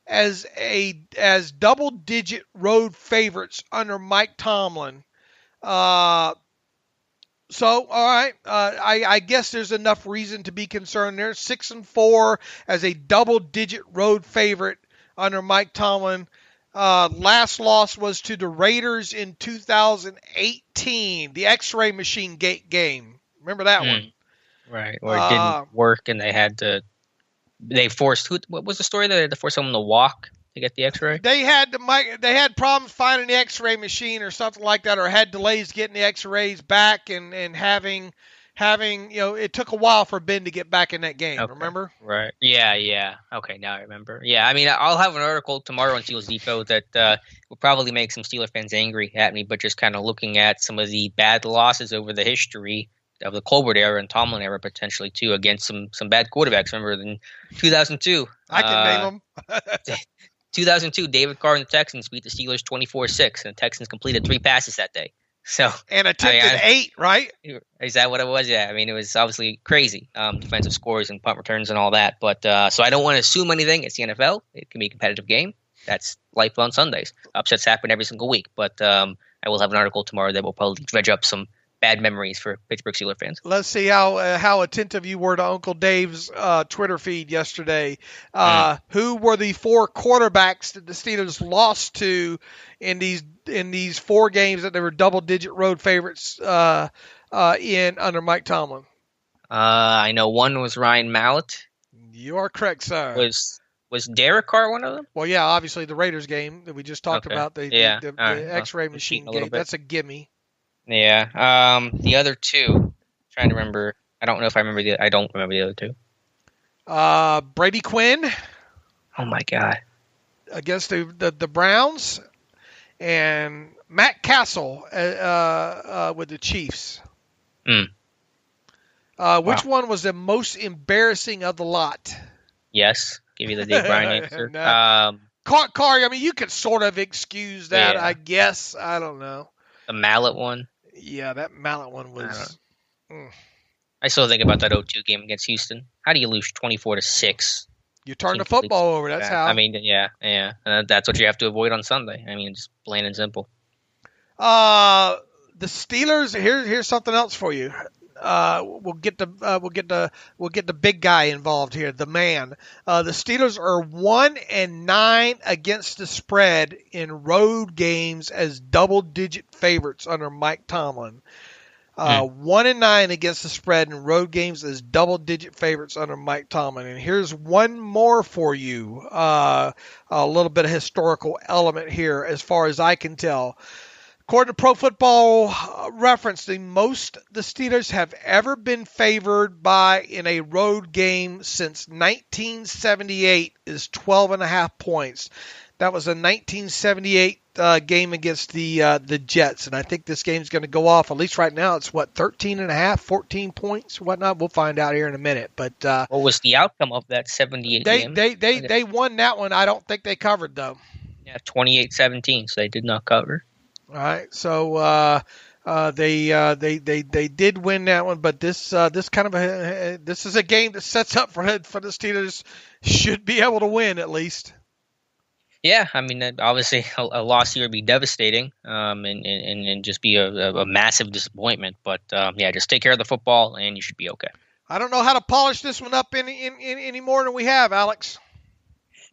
As double-digit road favorites under Mike Tomlin. All right. I guess there's enough reason to be concerned there. 6-4 as a double-digit road favorite under Mike Tomlin. Last loss was to the Raiders in 2018, the X-ray machine gate game. Remember that one? Right. Or it didn't work, and they had to. They forced what was the story? They had to force someone to walk to get the X-ray. They had problems finding the X-ray machine or something like that, or had delays getting the X-rays back, and having it took a while for Ben to get back in that game. Okay. Remember? Right. Yeah. Okay, now I remember. Yeah, I mean, I'll have an article tomorrow on Steelers Depot that will probably make some Steelers fans angry at me, but just kind of looking at some of the bad losses over the history of the Colbert era and Tomlin era potentially too, against some bad quarterbacks. Remember in 2002, I can name them. 2002, David Carr and the Texans beat the Steelers 24-6, and the Texans completed 3 passes that day. So and attempted 8, right? Is that what it was? Yeah, I mean, it was obviously crazy, defensive scores and punt returns and all that. But so I don't want to assume anything. It's the NFL. It can be a competitive game. That's life on Sundays. Upsets happen every single week. But I will have an article tomorrow that will probably dredge up some bad memories for Pittsburgh Steelers fans. Let's see how attentive you were to Uncle Dave's Twitter feed yesterday. Who were the 4 quarterbacks that the Steelers lost to in these 4 games that they were double-digit road favorites in under Mike Tomlin? I know one was Ryan Mallett. You are correct, sir. Was Derek Carr one of them? Well, yeah, obviously the Raiders game that we just talked about, the X-ray machine game. That's a gimme. Yeah. The other 2, trying to remember. I don't remember the other 2. Brady Quinn. Oh my God. Against the Browns, and Matt Castle with the Chiefs. Which one was the most embarrassing of the lot? Yes. Give you the Dave Bryan answer. Carr, I mean, you could sort of excuse that, I guess. I don't know. The Mallett one? Yeah, that Mallett one was. I still think about that 0-2 game against Houston. How do you lose 24-6? You turn the football over. That's how. I mean, yeah. That's what you have to avoid on Sunday. I mean, just plain and simple. The Steelers. Here's something else for you. we'll get the big guy involved here, the man. The Steelers are 1-9 against the spread in road games as double-digit favorites under Mike Tomlin. 1-9 against the spread in road games as double-digit favorites under Mike Tomlin. And here's one more for you. A little bit of historical element here, as far as I can tell. According to Pro Football Reference, the most the Steelers have ever been favored by in a road game since 1978 is 12.5 points. That was a 1978 game against the Jets, and I think this game's going to go off. At least right now, it's 13.5, 14 points, whatnot. We'll find out here in a minute. But what was the outcome of that 78 game? They won that one. I don't think they covered though. Yeah, 28-17, so they did not cover. All right, so they did win that one, but this kind of this is a game that sets up for the Steelers. Should be able to win at least. Yeah, I mean, obviously a loss here would be devastating, and just be a massive disappointment. But yeah, just take care of the football, and you should be okay. I don't know how to polish this one up any more than we have, Alex.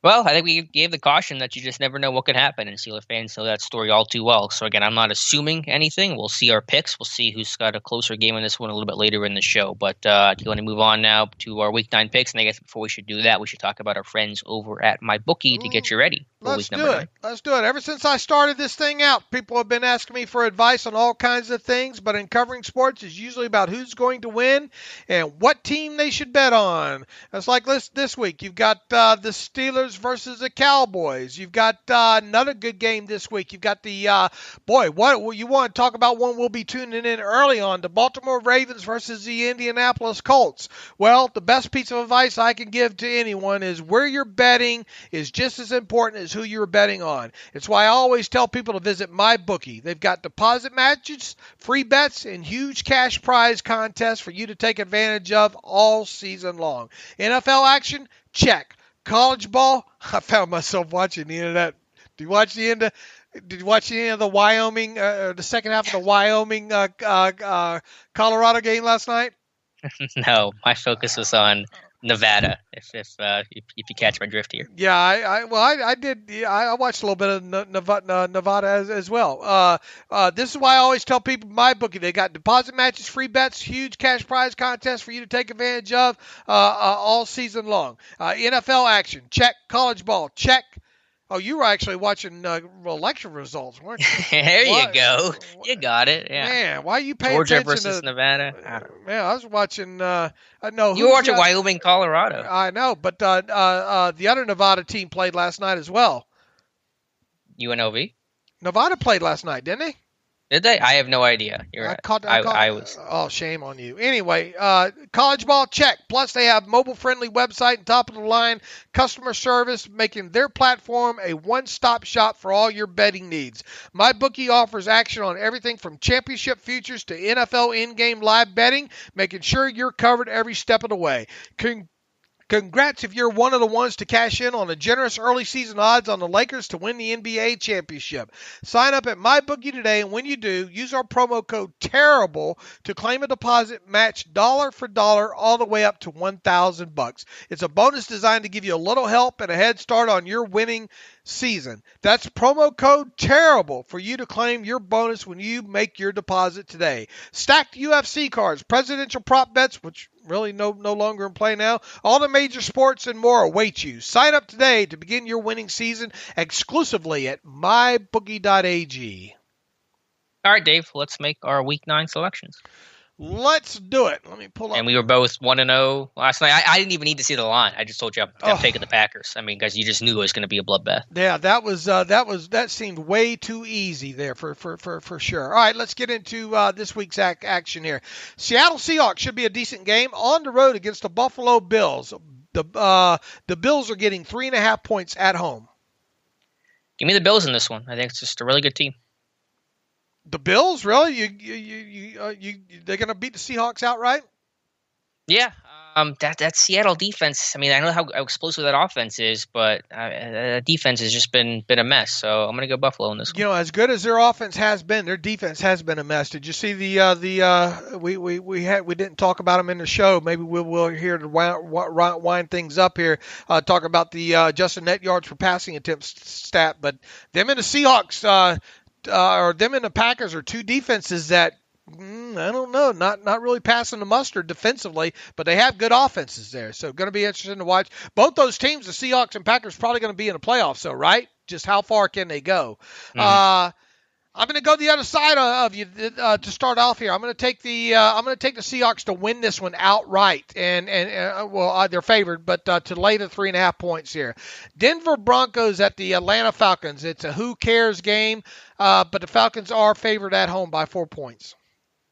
Well, I think we gave the caution that you just never know what could happen, and Steelers fans know that story all too well. So again, I'm not assuming anything. We'll see our picks. We'll see who's got a closer game in this one a little bit later in the show. But do you want to move on now to our Week 9 picks? And I guess before we should do that, we should talk about our friends over at MyBookie to get you ready for Week number 9. Let's do it. Ever since I started this thing out, people have been asking me for advice on all kinds of things, but in covering sports, it's usually about who's going to win and what team they should bet on. It's like this week. You've got the Steelers versus the Cowboys. You've got another good game this week. You've got the what you want to talk about? One we'll be tuning in early on, the Baltimore Ravens versus the Indianapolis Colts. Well, the best piece of advice I can give to anyone is where you're betting is just as important as who you're betting on. It's why I always tell people to visit MyBookie. They've got deposit matches, free bets, and huge cash prize contests for you to take advantage of all season long. NFL action? Check. College ball? I found myself watching the end of that. Did you watch the end of the Wyoming, the second half of the Wyoming Colorado game last night? No, my focus was on Nevada. If you catch my drift here. Yeah, I did. Yeah, I watched a little bit of Nevada as well. This is why I always tell people MyBookie. They got deposit matches, free bets, huge cash prize contests for you to take advantage of all season long. NFL action, check. College ball, check. Oh, you were actually watching election results, weren't you? There you go. You got it. Yeah. Man, why are you paying Georgia attention versus to Nevada? Man, I was watching. No, you were watching Wyoming, Colorado. I know, but the other Nevada team played last night as well. UNLV. Nevada played last night, didn't they? Did they? I have no idea. I was. Oh, shame on you. Anyway, college ball, check. Plus, they have mobile-friendly website and top-of-the-line customer service, making their platform a one-stop shop for all your betting needs. MyBookie offers action on everything from championship futures to NFL in-game live betting, making sure you're covered every step of the way. Congrats if you're one of the ones to cash in on the generous early season odds on the Lakers to win the NBA championship. Sign up at MyBookie today, and when you do, use our promo code TERRIBLE to claim a deposit match dollar for dollar all the way up to $1,000. It's a bonus designed to give you a little help and a head start on your winning season. That's promo code TERRIBLE for you to claim your bonus when you make your deposit today. Stacked UFC cards, presidential prop bets, which really no longer in play now. All the major sports and more await you. Sign up today to begin your winning season exclusively at mybookie.ag. All right, Dave, let's make our Week 9 selections. Let's do it. Let me pull up. And we were both 1-0 last night. I didn't even need to see the line. I just told you I'm taking the Packers. I mean, because you just knew it was going to be a bloodbath. Yeah, that seemed way too easy there for sure. All right, let's get into this week's action here. Seattle Seahawks should be a decent game on the road against the Buffalo Bills. The Bills are getting 3.5 points at home. Give me the Bills in this one. I think it's just a really good team. The Bills, really? They're going to beat the Seahawks outright? Yeah. That Seattle defense. I mean, I know how explosive that offense is, but that defense has just been a mess. So I'm gonna go Buffalo in this one. As good as their offense has been, their defense has been a mess. Did you see we didn't talk about them in the show. Maybe we'll here to wind things up here. Talk about the adjusted net yards per passing attempts stat, but them and the Seahawks or them and the Packers are two defenses that. I don't know. Not really passing the mustard defensively, but they have good offenses there. So going to be interesting to watch. Both those teams, the Seahawks and Packers, probably going to be in the playoffs. So right, just how far can they go? Mm-hmm. I'm going to go the other side of you to start off here. I'm going to take the Seahawks to win this one outright, and they're favored, but to lay the 3.5 points here. Denver Broncos at the Atlanta Falcons. It's a who cares game, but the Falcons are favored at home by 4 points.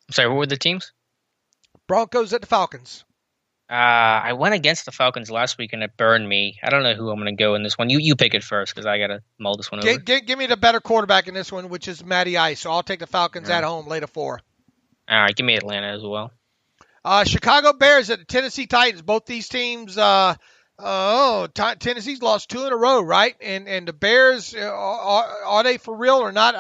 I'm sorry, what were the teams? Broncos at the Falcons. I went against the Falcons last week and it burned me. I don't know who I'm going to go in this one. You pick it first because I got to mull this one over. Give me the better quarterback in this one, which is Matty Ice. So I'll take the Falcons at home, lay to 4. All right, give me Atlanta as well. Chicago Bears at the Tennessee Titans. Both these teams, Tennessee's lost 2 in a row, right? And the Bears, are they for real or not?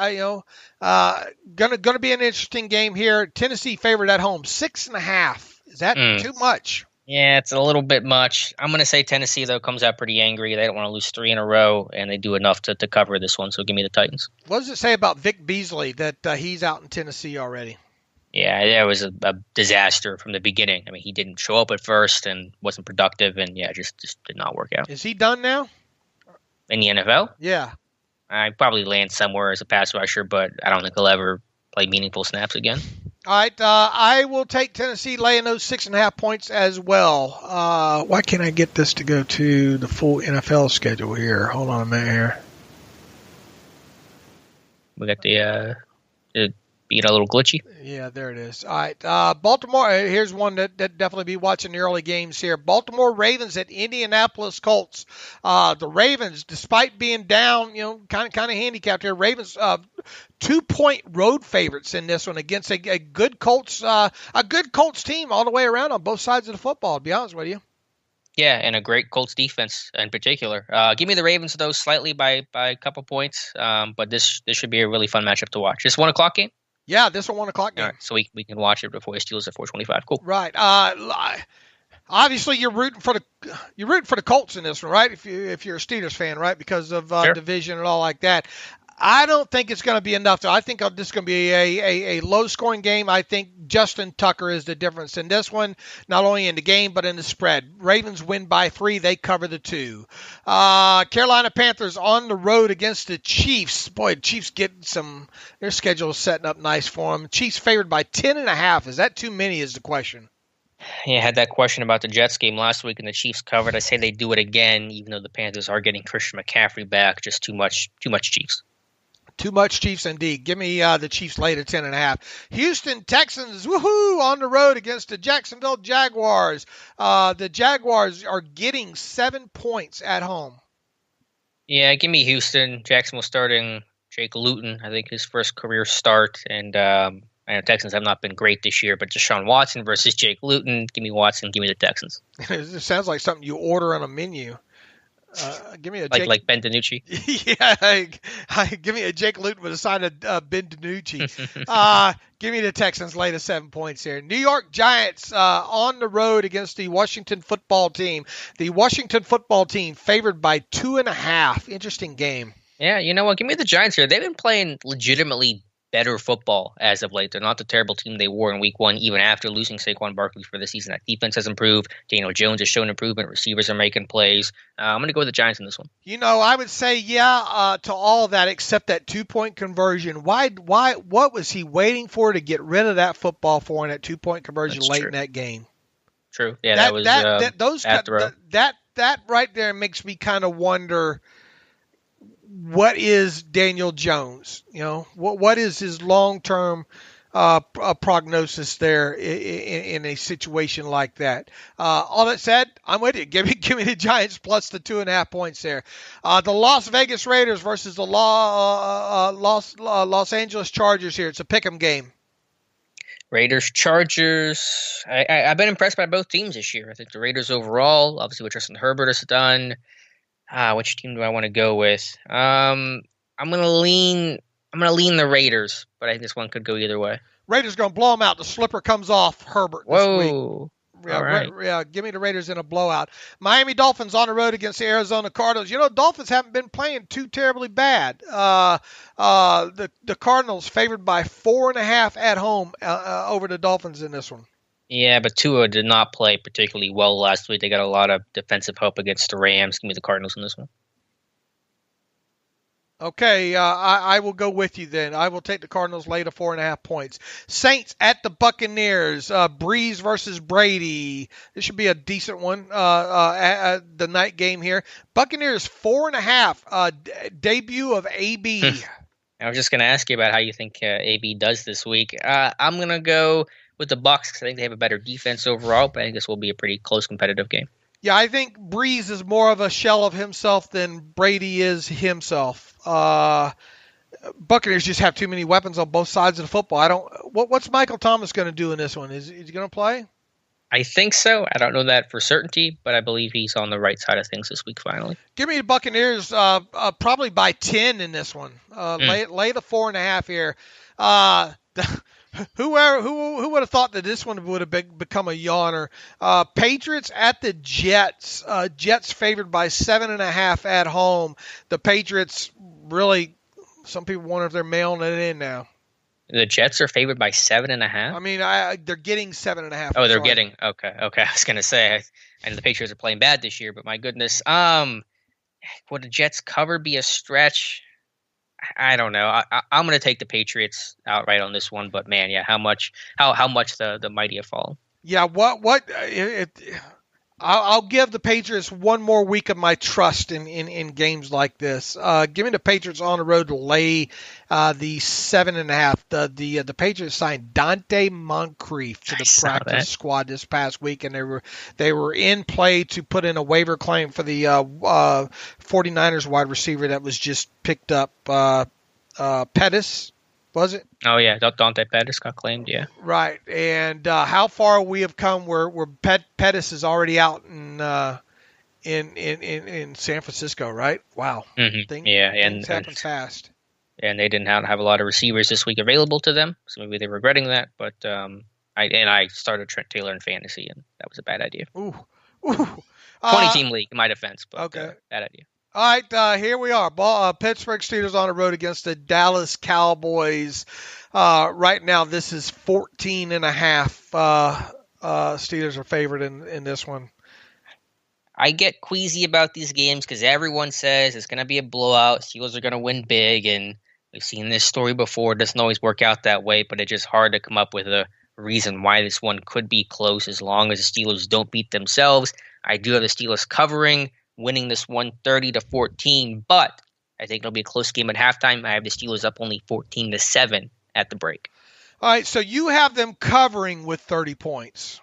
Gonna be an interesting game here. Tennessee favored at home, 6.5. Is that too much? Yeah, it's a little bit much. I'm going to say Tennessee, though, comes out pretty angry. They don't want to lose 3 in a row, and they do enough to cover this one, so give me the Titans. What does it say about Vic Beasley that he's out in Tennessee already? Yeah, it was a disaster from the beginning. I mean, he didn't show up at first and wasn't productive, and just did not work out. Is he done now? In the NFL? Yeah. I probably land somewhere as a pass rusher, but I don't think he'll ever play meaningful snaps again. All right, I will take Tennessee laying those 6.5 points as well. Why can't I get this to go to the full NFL schedule here? Hold on a minute here. We got the being a little glitchy. Yeah, there it is. All right, Baltimore. Here's one that definitely be watching the early games here. Baltimore Ravens at Indianapolis Colts. The Ravens, despite being down, kind of handicapped here. Ravens 2-point road favorites in this one against a good Colts team all the way around on both sides of the football. To be honest with you. Yeah, and a great Colts defense in particular. Give me the Ravens, though, slightly by a couple points. But this should be a really fun matchup to watch. This 1 o'clock game. Yeah, this is a 1 o'clock game. All right, so we can watch it before the Steelers at 4:25. Cool. Right. Obviously, you're rooting for the Colts in this one, right? If you're a Steelers fan, right, because of sure. Division and all like that. I don't think it's going to be enough. I think this is going to be a low-scoring game. I think Justin Tucker is the difference in this one, not only in the game but in the spread. Ravens win by 3. They cover the 2. Carolina Panthers on the road against the Chiefs. Boy, the Chiefs getting their schedule is setting up nice for them. Chiefs favored by 10.5. Is that too many is the question. Yeah, I had that question about the Jets game last week and the Chiefs covered. I say they do it again, even though the Panthers are getting Christian McCaffrey back. Just too much Chiefs. Too much Chiefs indeed. Give me the Chiefs late at 10.5. Houston Texans, woohoo, on the road against the Jacksonville Jaguars. The Jaguars are getting 7 points at home. Yeah, give me Houston. Jacksonville starting Jake Luton, I think his first career start. And I know Texans have not been great this year, but Deshaun Watson versus Jake Luton. Give me Watson. Give me the Texans. It sounds like something you order on a menu. Give me a like Ben DiNucci. Yeah, give me a Jake Luton with a side of Ben DiNucci. Give me the Texans late at 7 points here. New York Giants on the road against the Washington Football Team. The Washington Football Team favored by 2.5. Interesting game. Yeah, you know what? Give me the Giants here. They've been playing legitimately better football as of late. They're not the terrible team they were in week 1, even after losing Saquon Barkley for the season. That defense has improved. Daniel Jones has shown improvement. Receivers are making plays. I'm going to go with the Giants in this one. I would say, to all of that except that 2-point conversion. What was he waiting for to get rid of that football for in that 2-point conversion late in that game? True. Yeah, that was that right there makes me kind of wonder, what is Daniel Jones? What is his long-term prognosis there in a situation like that? All that said, I'm with you. Give me the Giants plus the 2.5 points there. The Las Vegas Raiders versus the Los Angeles Chargers here. It's a pick'em game. Raiders, Chargers. I've been impressed by both teams this year. I think the Raiders overall, obviously what Justin Herbert has done. Which team do I want to go with? I'm gonna lean the Raiders, but I think this one could go either way. Raiders going to blow them out. The slipper comes off Herbert this week. Whoa. All right. Give me the Raiders in a blowout. Miami Dolphins on the road against the Arizona Cardinals. Dolphins haven't been playing too terribly bad. The Cardinals favored by 4.5 at home over the Dolphins in this one. Yeah, but Tua did not play particularly well last week. They got a lot of defensive help against the Rams. Give me the Cardinals in this one. Okay, I will go with you then. I will take the Cardinals lay to 4.5 points. Saints at the Buccaneers. Breeze versus Brady. This should be a decent one. The night game here. Buccaneers 4.5. Debut of AB. I was just going to ask you about how you think AB does this week. I'm going to go with the Bucs because I think they have a better defense overall, but I think this will be a pretty close competitive game. Yeah, I think Breeze is more of a shell of himself than Brady is himself. Buccaneers just have too many weapons on both sides of the football. What's Michael Thomas going to do in this one? Is he going to play? I think so. I don't know that for certainty, but I believe he's on the right side of things this week finally. Give me the Buccaneers probably by 10 in this one. Lay the 4.5 here. Who would have thought that this one would have become a yawner? Patriots at the Jets. Jets favored by 7.5 at home. The Patriots really, some people wonder if they're mailing it in now. The Jets are favored by 7.5? I mean, they're getting 7.5. Oh, they're getting, okay. I was going to say, I know the Patriots are playing bad this year, but my goodness. Would the Jets cover be a stretch? I don't know. I'm going to take the Patriots outright on this one, but man, yeah, how much the mighty have fallen. Yeah, I'll give the Patriots one more week of my trust in games like this. Give me the Patriots on the road to lay the 7.5. The Patriots signed Dante Moncrief to the practice squad this past week, and they were in play to put in a waiver claim for the 49ers wide receiver that was just picked up. Pettis, was it? Oh yeah, Dante Pettis got claimed. Yeah, right. And how far we have come, where Pettis is already out in San Francisco, right? Wow. Mm-hmm. Things happen fast. And they didn't have a lot of receivers this week available to them, so maybe they're regretting that. But I started Trent Taylor in fantasy, and that was a bad idea. Ooh. 20-team league, in my defense, but okay. Bad idea. All right, here we are. Pittsburgh Steelers on the road against the Dallas Cowboys. Right now, this is 14.5. Steelers are favored in this one. I get queasy about these games because everyone says it's going to be a blowout. Steelers are going to win big, and we've seen this story before. It doesn't always work out that way, but it's just hard to come up with a reason why this one could be close as long as the Steelers don't beat themselves. I do have the Steelers covering, winning this one 30-14, but I think it'll be a close game at halftime. I have the Steelers up only 14-7 at the break. All right, so you have them covering with 30 points.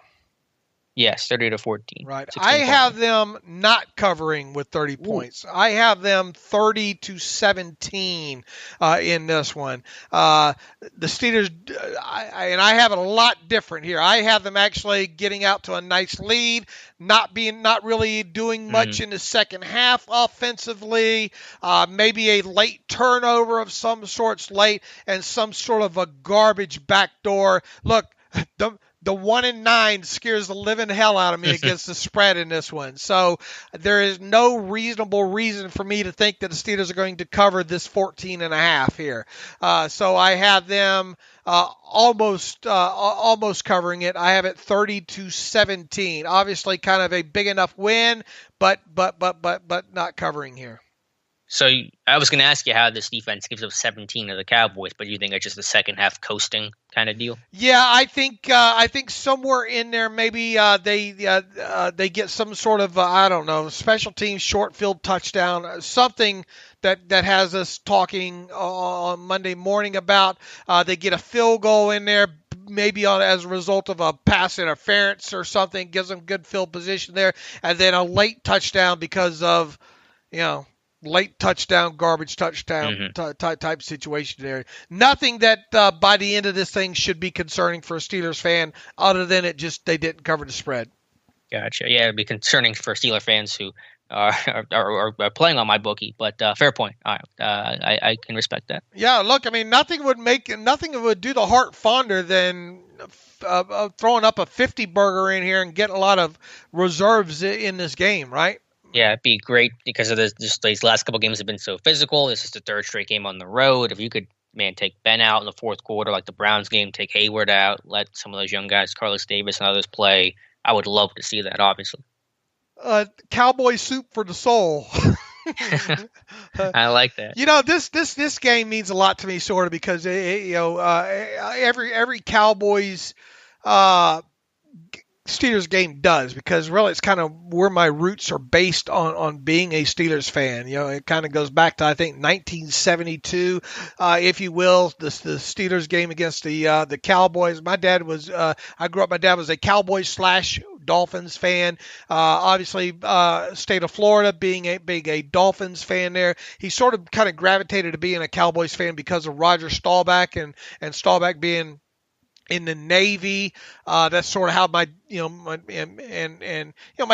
Yes, 30-14. Right. I have them not covering with 30 points. I have them 30-17 in this one. The Steelers, I have it a lot different here. I have them actually getting out to a nice lead, not really doing much in the second half offensively, maybe a late turnover of some sorts late, and some sort of a garbage backdoor. Look, the 1-9 scares the living hell out of me against the spread in this one. So there is no reasonable reason for me to think that the Steelers are going to cover this 14.5 here. So I have them almost covering it. I have it 30-17. Obviously, kind of a big enough win, but not covering here. So I was going to ask you how this defense gives up 17 to the Cowboys, but you think it's just the second half coasting kind of deal? Yeah, I think somewhere in there maybe they get some sort of I don't know, special teams short field touchdown, something that has us talking on Monday morning about. They get a field goal in there, maybe as a result of a pass interference or something, gives them good field position there, and then a late touchdown because of late touchdown, garbage touchdown type situation there. Nothing that by the end of this thing should be concerning for a Steelers fan, other than they didn't cover the spread. Gotcha. Yeah, it'd be concerning for Steeler fans who are playing on MyBookie, but fair point. All right, I can respect that. Yeah, look, I mean, nothing would do the heart fonder than throwing up a 50 burger in here and getting a lot of reserves in this game, right? Yeah, it'd be great because of these last couple games have been so physical. This is the third straight game on the road. If you could, take Ben out in the fourth quarter, like the Browns game, take Hayward out, let some of those young guys, Carlos Davis and others, play. I would love to see that, obviously. Cowboy soup for the soul. I like that. This game means a lot to me, sort of, because every Cowboys Steelers game does, because really it's kind of where my roots are based on being a Steelers fan. It kind of goes back to, I think, 1972, if you will, the Steelers game against the Cowboys. My dad was my dad was a Cowboys / Dolphins fan. Obviously, state of Florida, being a Dolphins fan there. He sort of kind of gravitated to being a Cowboys fan because of Roger Staubach and Staubach being in the Navy. That's sort of how my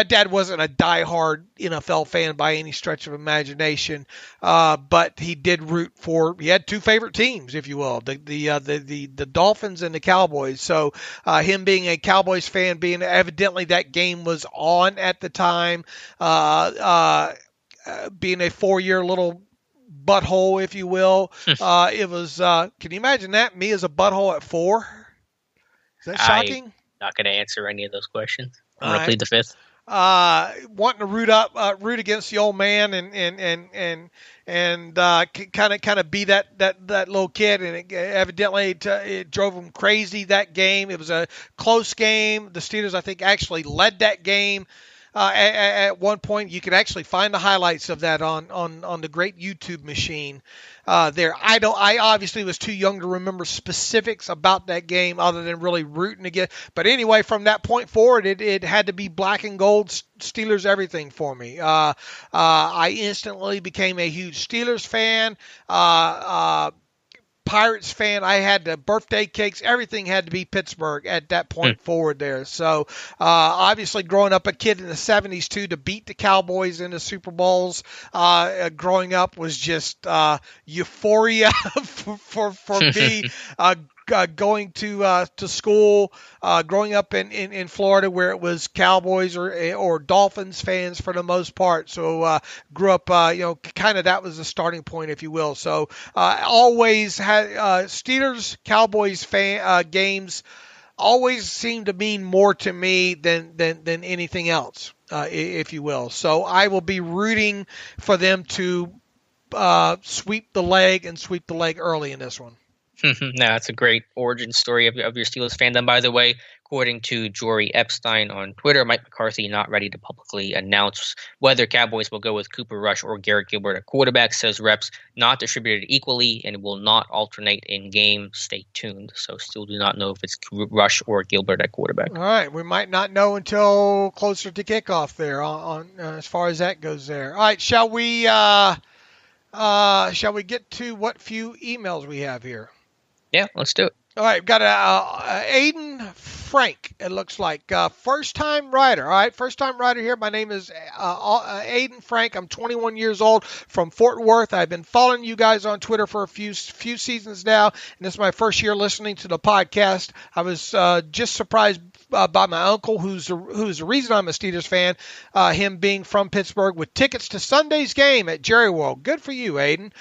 dad wasn't a diehard NFL fan by any stretch of imagination, but he did root for. He had two favorite teams, if you will, the Dolphins and the Cowboys. So him being a Cowboys fan, being evidently that game was on at the time, being a 4-year little butthole, if you will, it was. Can you imagine that? Me as a butthole at 4. Is that shocking? I'm not going to answer any of those questions. I'm going to plead the fifth. Wanting to root against the old man and kind of be that little kid, and evidently it drove him crazy that game. It was a close game. The Steelers, I think, actually led that game. At one point, you could actually find the highlights of that on the great YouTube machine. There, I obviously was too young to remember specifics about that game, other than really rooting against. But anyway, from that point forward, it had to be black and gold, Steelers everything for me. I instantly became a huge Steelers fan. Pirates fan. I had the birthday cakes. Everything had to be Pittsburgh at that point forward there. So obviously growing up a kid in the 70s too, to beat the Cowboys in the Super Bowls growing up was just euphoria for me. Going to school, growing up in Florida, where it was Cowboys or Dolphins fans for the most part. So grew up, kind of that was the starting point, if you will. So always had Steelers Cowboys games always seemed to mean more to me than anything else, if you will. So I will be rooting for them to sweep the leg early in this one. No, that's a great origin story of your Steelers fandom. By the way, according to Jory Epstein on Twitter, Mike McCarthy not ready to publicly announce whether Cowboys will go with Cooper Rush or Garrett Gilbert at quarterback. Says reps not distributed equally and will not alternate in game. Stay tuned. So still do not know if it's Rush or Gilbert at quarterback. All right, we might not know until closer to kickoff there on as far as that goes there. All right, shall we get to what few emails we have here? Yeah, let's do it. All right, we've got Aiden Frank, it looks like. First-time writer. All right, first-time writer here. My name is Aiden Frank. I'm 21 years old from Fort Worth. I've been following you guys on Twitter for a few seasons now, and this is my first year listening to the podcast. I was just surprised by my uncle, who's the reason I'm a Steelers fan, him being from Pittsburgh, with tickets to Sunday's game at Jerry World. Good for you, Aiden.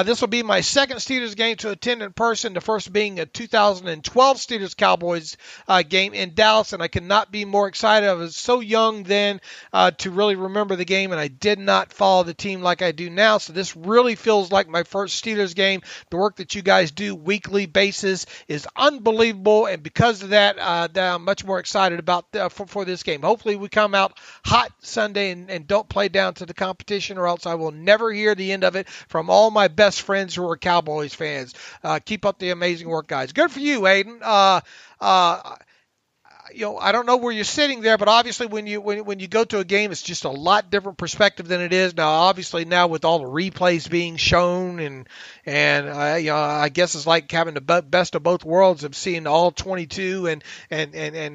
This will be my second Steelers game to attend in person, the first being a 2012 Steelers-Cowboys game in Dallas, and I could not be more excited. I was so young then to really remember the game, and I did not follow the team like I do now, so this really feels like my first Steelers game. The work that you guys do weekly basis is unbelievable, and because of that, I'm much more excited about for this game. Hopefully we come out hot Sunday and don't play down to the competition, or else I will never hear the end of it from all my best friends who are Cowboys fans. Keep up the amazing work, guys. Good for you, Aiden. I don't know where you're sitting there, but obviously when you go to a game, it's just a lot different perspective than it is now. Obviously now with all the replays being shown, and I guess it's like having the best of both worlds of seeing all 22 and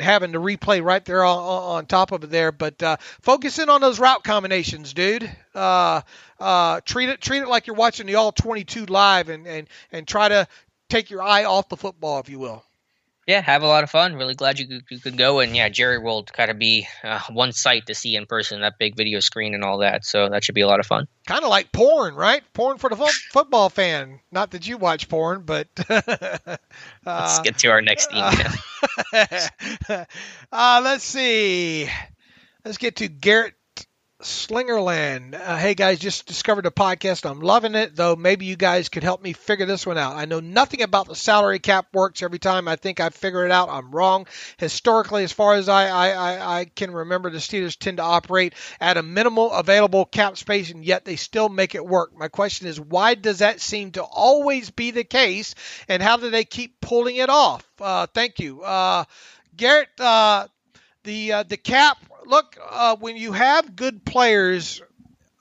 having the replay right there on top of it there. But focus in on those route combinations, dude. Treat it like you're watching the all 22 live, and try to take your eye off the football, if you will. Yeah, have a lot of fun. Really glad you could go. And yeah, Jerry World kind of be one sight to see in person, that big video screen and all that. So that should be a lot of fun. Kind of like porn, right? Porn for the football fan. Not that you watch porn, but let's get to our next email. Let's see. Let's get to Garrett Slingerland. Hey guys, just discovered a podcast. I'm loving it, though maybe you guys could help me figure this one out. I know nothing about the salary cap works. Every time I think I figure it out, I'm wrong. Historically, as far as I can remember, the Steelers tend to operate at a minimal available cap space, and yet they still make it work. My question is, why does that seem to always be the case, and how do they keep pulling it off? Thank you. Garrett, the cap, look, when you have good players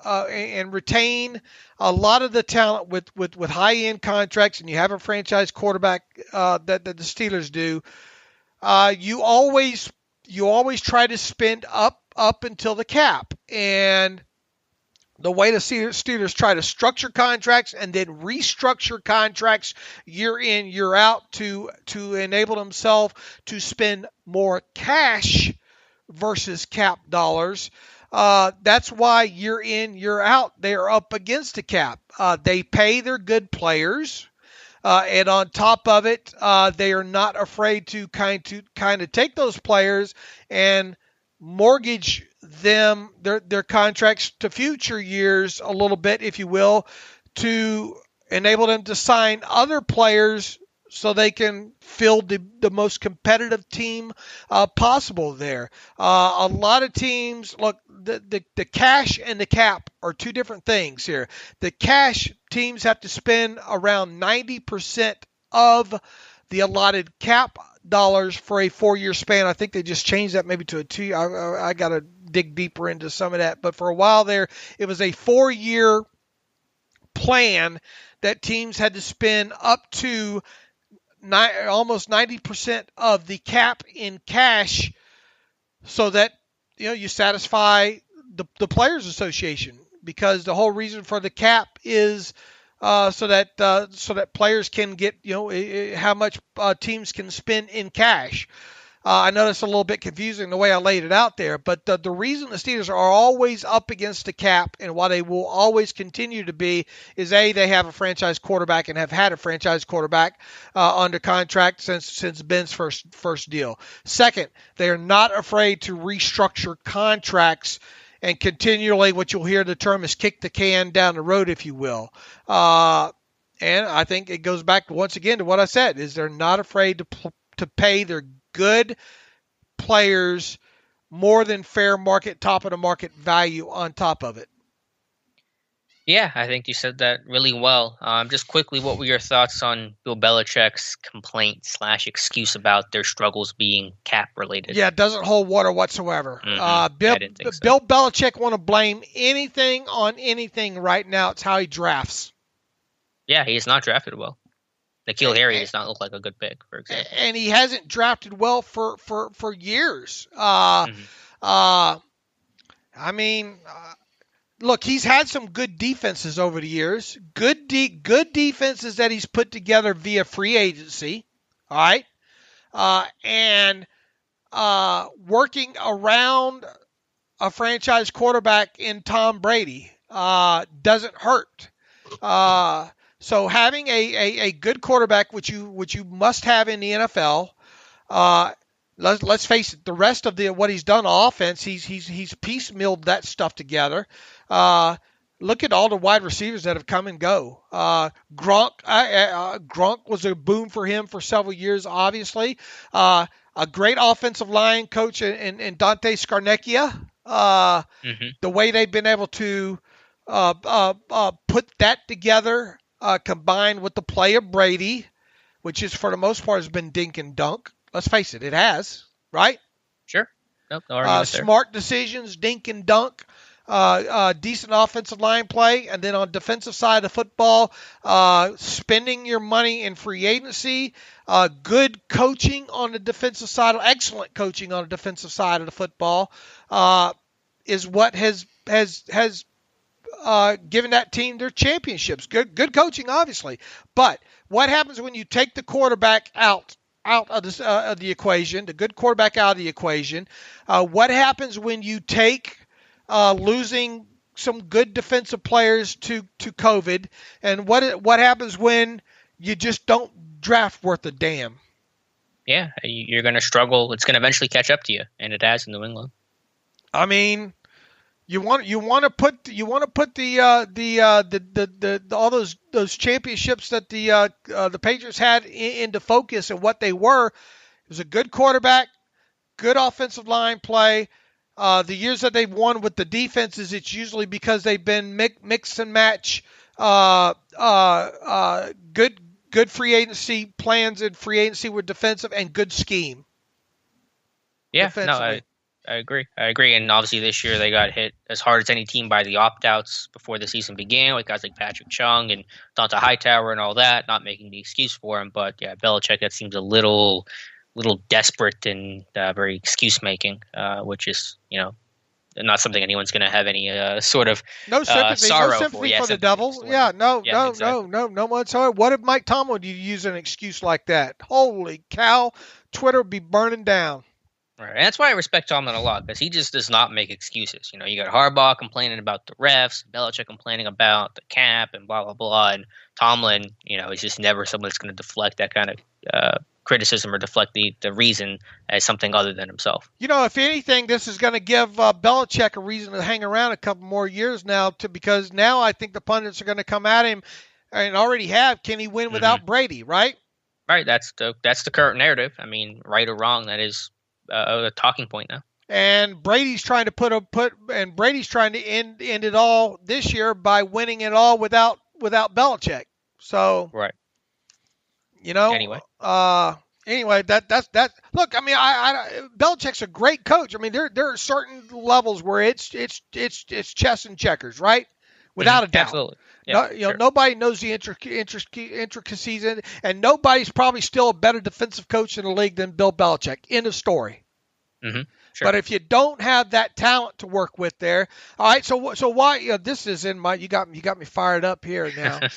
and retain a lot of the talent with high-end contracts, and you have a franchise quarterback that the Steelers do, you always try to spend up until the cap. And the way the Steelers try to structure contracts and then restructure contracts year in, year out to enable themselves to spend more cash versus cap dollars. That's why year in, year out, they are up against the cap. They pay their good players. And on top of it, they are not afraid to kind of take those players and mortgage them their contracts to future years a little bit, if you will, to enable them to sign other players so they can field the most competitive team possible there. A lot of teams, look, the cash and the cap are two different things here. The cash, teams have to spend around 90% of the allotted cap dollars for a 4-year span. I think they just changed that maybe to a 2. I got to dig deeper into some of that. But for a while there, it was a 4-year plan that teams had to spend up to almost 90% of the cap in cash, so that you satisfy the Players Association, because the whole reason for the cap is so that players can get how much teams can spend in cash. I know that's a little bit confusing the way I laid it out there, but the reason the Steelers are always up against the cap, and why they will always continue to be, is A, they have a franchise quarterback and have had a franchise quarterback under contract since Ben's first deal. Second, they are not afraid to restructure contracts and continually, what you'll hear the term is kick the can down the road, if you will. And I think it goes back once again to what I said, is they're not afraid to pay their good players more than fair market, top of the market value on top of it. Yeah, I think you said that really well. Just quickly, what were your thoughts on Bill Belichick's complaint / excuse about their struggles being cap related? Yeah, it doesn't hold water whatsoever. Mm-hmm. Bill Belichick want to blame anything on anything right now. It's how he drafts. Yeah, he's not drafted well. N'Keal Harry does not look like a good pick, for example. And he hasn't drafted well for years. Look, he's had some good defenses over the years. Good defenses that he's put together via free agency. All right. And working around a franchise quarterback in Tom Brady doesn't hurt. So having a good quarterback, which you must have in the NFL, let's face it, the rest of what he's done on offense, he's piecemealed that stuff together. Look at all the wide receivers that have come and go. Gronk was a boom for him for several years, obviously. A great offensive line coach in Dante Scarnecchia. The way they've been able to put that together, combined with the play of Brady, which is for the most part has been dink and dunk. Let's face it, it has. right? Sure. Nope, no argument there. Smart decisions, dink and dunk, decent offensive line play, and then on defensive side of the football, spending your money in free agency, good coaching on the defensive side, excellent coaching on the defensive side of the football, is what has given that team their championships. Good coaching, obviously, but what happens when you take the quarterback out of the equation, the good quarterback out of the equation? What happens when you take losing some good defensive players to COVID, and what happens when you just don't draft worth a damn? Yeah, you're going to struggle. It's going to eventually catch up to you, and it has in New England. I mean, you want to put the all those championships that the Patriots had into focus, and what they were. It was a good quarterback, good offensive line play. The years that they've won with the defenses, it's usually because they've been mix and match, good free agency plans and free agency with defensive and good scheme. Yeah, no, I agree. And obviously this year they got hit as hard as any team by the opt-outs before the season began, with guys like Patrick Chung and Dante Hightower and all that, not making the excuse for him. But yeah, Belichick, that seems a little desperate and very excuse-making, which is, not something anyone's going to have any sort of no sympathy, sorrow no sympathy for the devil. No one. So what if Mike Tomlin would use an excuse like that? Holy cow, Twitter would be burning down. Right. And that's why I respect Tomlin a lot, because he just does not make excuses. You got Harbaugh complaining about the refs, Belichick complaining about the cap and blah, blah, blah. And Tomlin, is just never someone that's going to deflect that kind of criticism or deflect the reason as something other than himself. If anything, this is going to give Belichick a reason to hang around a couple more years now, because now I think the pundits are going to come at him and already have. Can he win without Brady, right? Right. That's the current narrative. I mean, right or wrong, that is a talking point now. And Brady's trying to end it all this year by winning it all without Belichick. So right. Anyway, that's. Look, I mean, Belichick's a great coach. I mean, there are certain levels where it's chess and checkers, right? Without a doubt. Absolutely. Yeah, sure. Nobody knows the intricacies, and nobody's probably still a better defensive coach in the league than Bill Belichick. End of story. Mm-hmm. Sure. But if you don't have that talent to work with there, all right. So why? This is in my. You got me fired up here now. I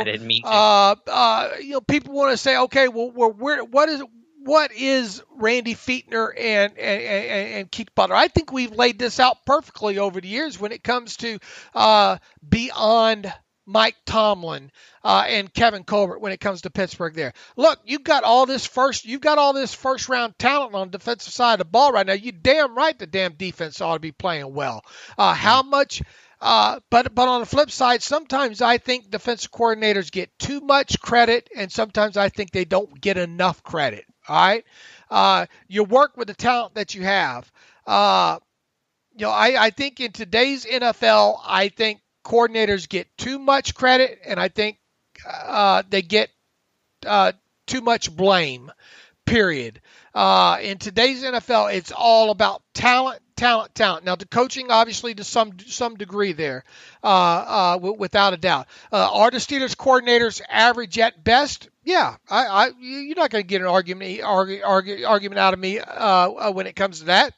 didn't mean to. People want to say, okay, well, what is Randy Fichtner and Keith Butler? I think we've laid this out perfectly over the years when it comes to beyond Mike Tomlin and Kevin Colbert when it comes to Pittsburgh there. Look, you've got all this first round talent on the defensive side of the ball right now. You damn right the damn defense ought to be playing well. How much but on the flip side, sometimes I think defensive coordinators get too much credit, and sometimes I think they don't get enough credit. All right. You work with the talent that you have. I think in today's NFL, I think coordinators get too much credit, and I think they get too much blame, period. In today's NFL, it's all about talent. Now, the coaching, obviously, to some degree there, without a doubt. Are the Steelers coordinators average at best? Yeah, you're not going to get an argument out of me when it comes to that.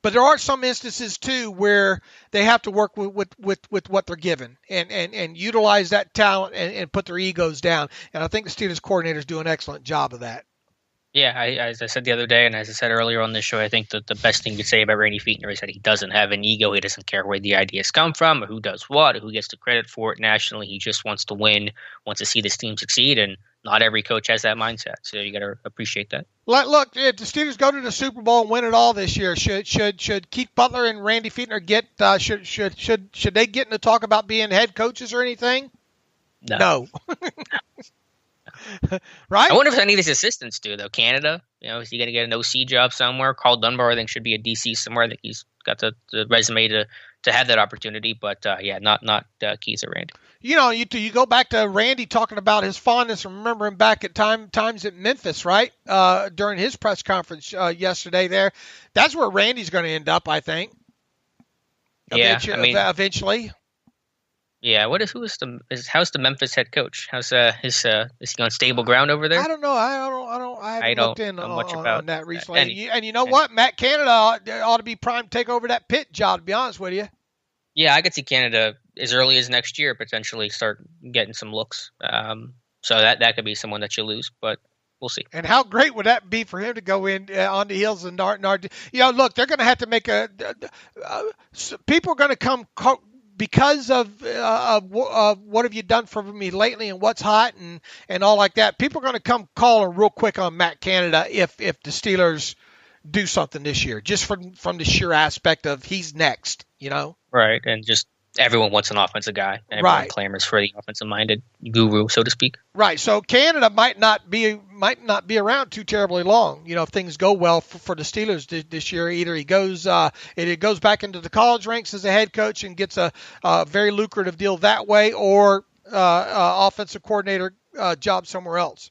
But there are some instances too where they have to work with what they're given and utilize that talent and put their egos down. And I think the Steelers coordinators do an excellent job of that. Yeah, as I said the other day, and as I said earlier on this show, I think that the best thing to say about Randy Fichtner is that he doesn't have an ego. He doesn't care where the ideas come from or who does what or who gets the credit for it nationally. He just wants to win, wants to see this team succeed, and not every coach has that mindset. So you got to appreciate that. Look, if the Steelers go to the Super Bowl and win it all this year, should Keith Butler and Randy Fichtner get should they get into talk about being head coaches or anything? No. Right? I wonder if any of his assistants do, though. Canada, is he going to get an OC job somewhere? Carl Dunbar, I think, should be a DC somewhere. I think he's got the resume to have that opportunity. But, not Keith or Randy. You go back to Randy talking about his fondness and remembering back at times at Memphis, right? During his press conference yesterday there. That's where Randy's going to end up, I think. Yeah, eventually. Yeah, how's the Memphis head coach? How's is he on stable ground over there? I don't know. I haven't looked in on that recently. And you know what? Matt Canada ought to be primed to take over that Pitt job, to be honest with you. Yeah, I could see Canada as early as next year potentially start getting some looks. So that could be someone that you lose, but we'll see. And how great would that be for him to go in on the heels of Nard? Look, they're going to have to make people are going to come because of what have you done for me lately and what's hot and all like that. People are going to come calling real quick on Matt Canada if the Steelers do something this year, just from the sheer aspect of he's next, Right, and just everyone wants an offensive guy. Everyone clamors for the offensive-minded guru, so to speak. Right. So Canada might not be around too terribly long. If things go well for the Steelers this year, either he goes back into the college ranks as a head coach and gets a very lucrative deal that way, or offensive coordinator job somewhere else.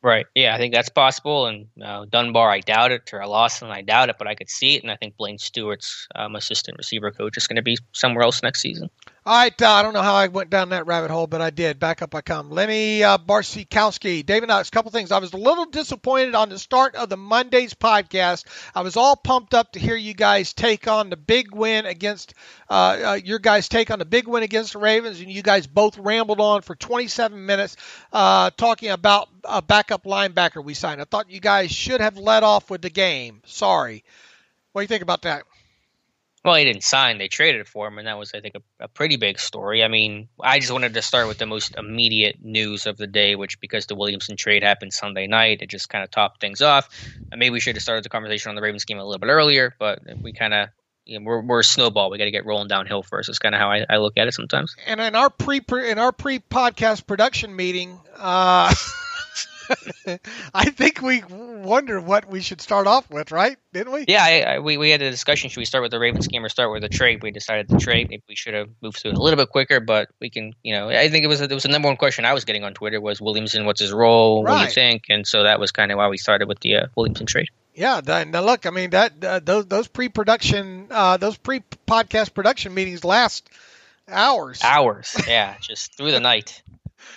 Right. Yeah, I think that's possible. And Dunbar, I doubt it. Terrell Lawson, I doubt it, but I could see it. And I think Blaine Stewart's assistant receiver coach is going to be somewhere else next season. All right. I don't know how I went down that rabbit hole, but I did. Back up I come. Lenny Barsikowski. David Knox, a couple things. I was a little disappointed on the start of the Monday's podcast. I was all pumped up to hear you guys take on the big win against the Ravens, and you guys both rambled on for 27 minutes talking about a backup linebacker we signed. I thought you guys should have led off with the game. Sorry. What do you think about that? Well, he didn't sign. They traded for him, and that was, I think, a pretty big story. I mean, I just wanted to start with the most immediate news of the day, which, because the Williamson trade happened Sunday night, it just kind of topped things off. And maybe we should have started the conversation on the Ravens game a little bit earlier, but we kind of we're a snowball. We got to get rolling downhill first. That's kind of how I look at it sometimes. And in our pre-podcast production meeting, I think we wondered what we should start off with, right? Didn't we? Yeah, we had a discussion. Should we start with the Ravens game or start with the trade? We decided the trade. Maybe we should have moved through it a little bit quicker, but we can, I think it was the number one question I was getting on Twitter was Williamson, what's his role? Right. What do you think? And so that was kind of why we started with the Williamson trade. Yeah, now look, I mean those pre-podcast production meetings last hours. Yeah, just through the night.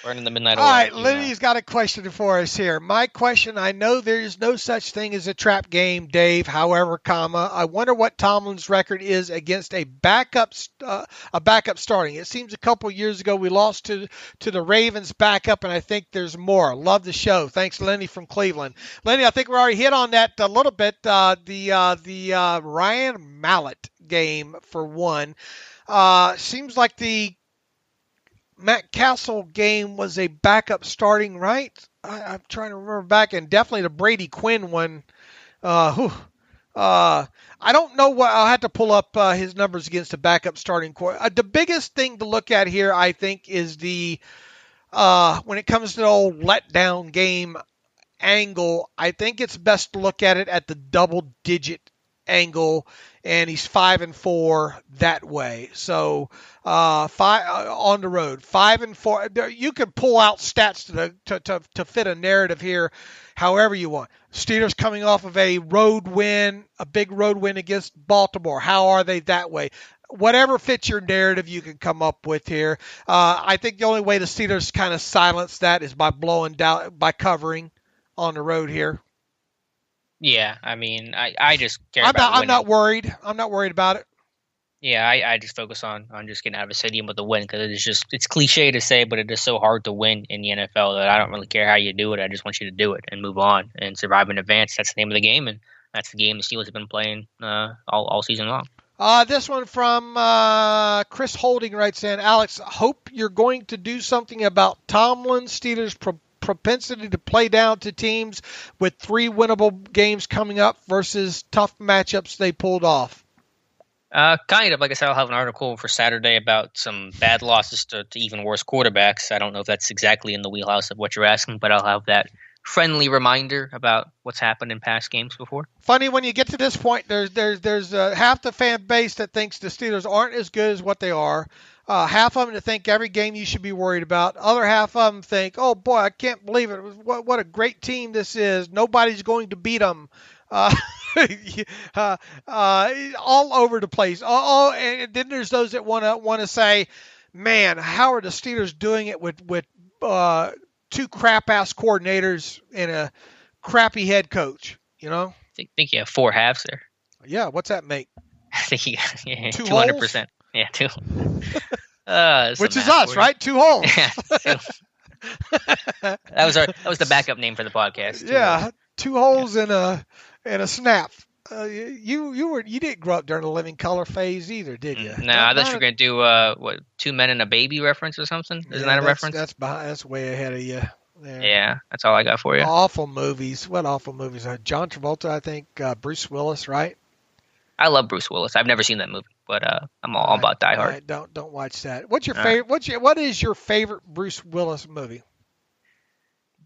Burning the midnight oil. All right, Lenny's got a question for us here. My question, I know there's no such thing as a trap game, Dave. However, I wonder what Tomlin's record is against a backup starting. It seems a couple years ago we lost to the Ravens backup, and I think there's more. Love the show. Thanks, Lenny from Cleveland. Lenny, I think we already hit on that a little bit. The Ryan Mallett game for one. Seems like the Matt Castle game was a backup starting, right? I'm trying to remember back, and definitely the Brady Quinn one. I don't know what I'll have to pull up his numbers against the backup starting core. The biggest thing to look at here, I think, is the when it comes to the old letdown game angle. I think it's best to look at it at the double-digit angle, and he's 5-4 that way. So 5 on the road, 5-4. You can pull out stats to fit a narrative here, however you want. Steelers coming off of a road win, a big road win against Baltimore. How are they that way? Whatever fits your narrative, you can come up with here. I think the only way the Steelers kind of silence that is by covering on the road here. Yeah, I mean, I just care about winning. I'm not worried. I'm not worried about it. Yeah, I just focus on just getting out of a stadium with a win because it's cliche to say, but it is so hard to win in the NFL that I don't really care how you do it. I just want you to do it and move on and survive in advance. That's the name of the game, and that's the game the Steelers have been playing all season long. This one from Chris Holding writes in, Alex, hope you're going to do something about Tomlin, Steelers' propensity to play down to teams with 3 winnable games coming up versus tough matchups they pulled off. Kind of. Like I said, I'll have an article for Saturday about some bad losses to even worse quarterbacks. I don't know if that's exactly in the wheelhouse of what you're asking, but I'll have that friendly reminder about what's happened in past games before. Funny, when you get to this point, there's half the fan base that thinks the Steelers aren't as good as what they are. Half of them to think every game you should be worried about. Other half of them think, oh boy, I can't believe it. What a great team this is. Nobody's going to beat them. All over the place. And then there's those that want to say, man, how are the Steelers doing it with two crap ass coordinators and a crappy head coach? You know. I think you have 4 halves there. Yeah, what's that make? I think you got 200%. Yeah, 2. Which is us, right? 2 holes. Yeah, 2. That was the backup name for the podcast. 2 holes and a snap. You didn't grow up during the living color phase either, did you? No, I thought you were gonna do 2 Men and a Baby reference or something. Isn't that a reference? That's way ahead of you. There. Yeah, that's all I got for you. Awful movies. What awful movies? John Travolta, I think. Bruce Willis, right? I love Bruce Willis. I've never seen that movie, but I'm all about Die Hard. Right, don't watch that. What's your favorite? What is your favorite Bruce Willis movie?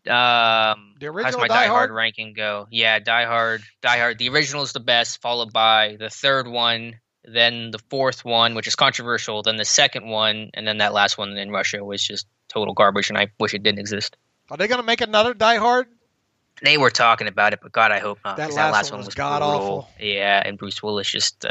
The original how's my Die Hard ranking go? Yeah, Die Hard. The original is the best, followed by the third one, then the fourth one, which is controversial, then the second one, and then that last one in Russia was just total garbage, and I wish it didn't exist. Are they going to make another Die Hard? They were talking about it, but God, I hope not. That last one was god awful. Yeah, and Bruce Willis just.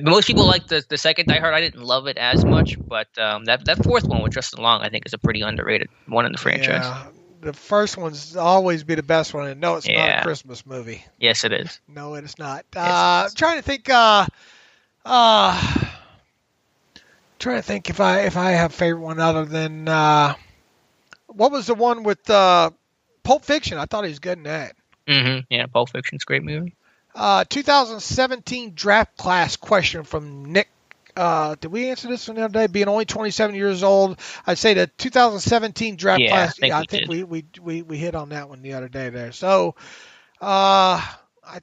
Most people like the second Die Hard. I didn't love it as much, but that fourth one with Justin Long, I think, is a pretty underrated one in the franchise. Yeah, the first one's always be the best one, and no, it's not a Christmas movie. Yes, it is. No, it is not. Yes, trying to think. Trying to think if I have a favorite one other than what was the one with Pulp Fiction? I thought he was good in that. Mm-hmm. Yeah, Pulp Fiction's a great movie. 2017 draft class question from Nick. Did we answer this one the other day? Being only 27 years old, I'd say the 2017 draft class. I think we hit on that one the other day there. So I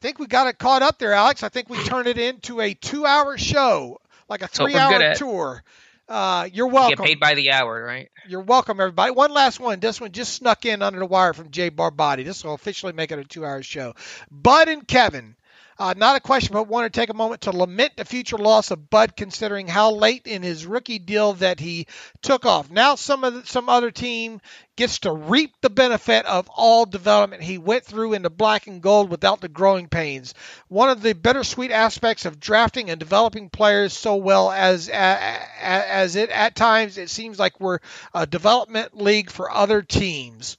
think we got it caught up there, Alex. I think we turned it into a 2-hour show, like a 3-hour tour. You're welcome. You get paid by the hour, right? You're welcome, everybody. One last one. This one just snuck in under the wire from Jay Barbati. This will officially make it a 2-hour show. Bud and Kevin. Not a question, but want to take a moment to lament the future loss of Bud, considering how late in his rookie deal that he took off. Now some other team gets to reap the benefit of all development he went through in the black and gold without the growing pains. One of the bittersweet aspects of drafting and developing players so well as it at times it seems like we're a development league for other teams.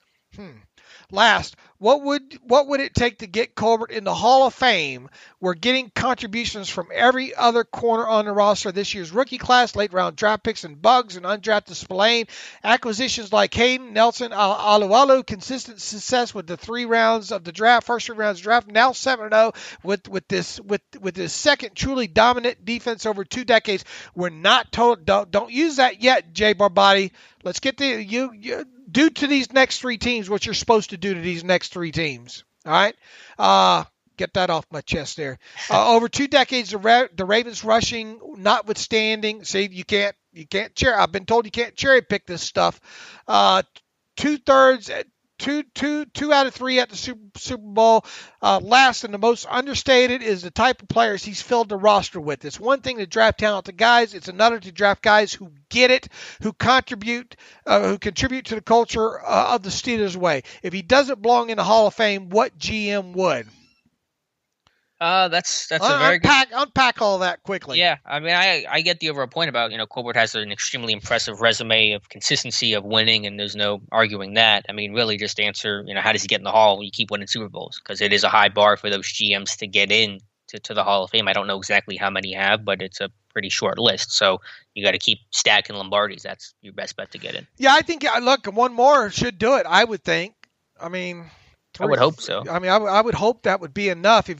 Last, what would it take to get Colbert in the Hall of Fame? We're getting contributions from every other corner on the roster this year's rookie class, late round draft picks and bugs, and undrafted Spillane. Acquisitions like Hayden, Nelson, Alualu, consistent success with the 3 rounds of the draft, first 3 rounds draft, now 7-0 with this second truly dominant defense over 2 decades. We're not total. Don't use that yet, Jay Barbati. Let's get you do to these next 3 teams what you're supposed to do to these next 3 teams. All right? Get that off my chest there. Over 2 decades, the Ravens rushing notwithstanding. See, you can't I've been told you can't cherry pick this stuff. 2/3, 2 out of 3 at the Super Bowl. Last and the most understated is the type of players he's filled the roster with. It's one thing to draft talented guys. It's another to draft guys who get it, who contribute to the culture of the Steelers way. If he doesn't belong in the Hall of Fame, what GM would? That's a very good. Unpack all that quickly. Yeah, I mean, I get the overall point about Colbert has an extremely impressive resume of consistency of winning, and there's no arguing that. I mean, really, just answer how does he get in the Hall when you keep winning Super Bowls? Because it is a high bar for those GMs to get in to the Hall of Fame. I don't know exactly how many have, but it's a pretty short list. So you got to keep stacking Lombardis. That's your best bet to get in. Yeah, I think look, one more should do it. I would think. I mean. I would hope so. I mean, I would hope that would be enough.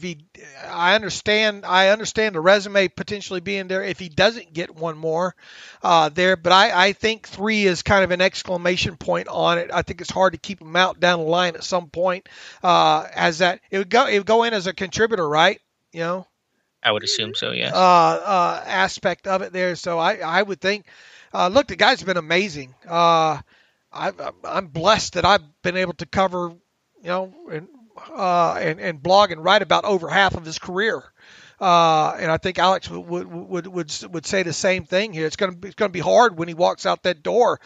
I understand the resume potentially being there if he doesn't get one more there. But I think 3 is kind of an exclamation point on it. I think it's hard to keep him out down the line at some point. As that it would go in as a contributor, right? I would assume so. Yes. Aspect of it there. So I would think. Look, the guy's been amazing. I'm blessed that I've been able to cover. And blog and write about over half of his career. And I think Alex would say the same thing here. It's going to be hard when he walks out that door.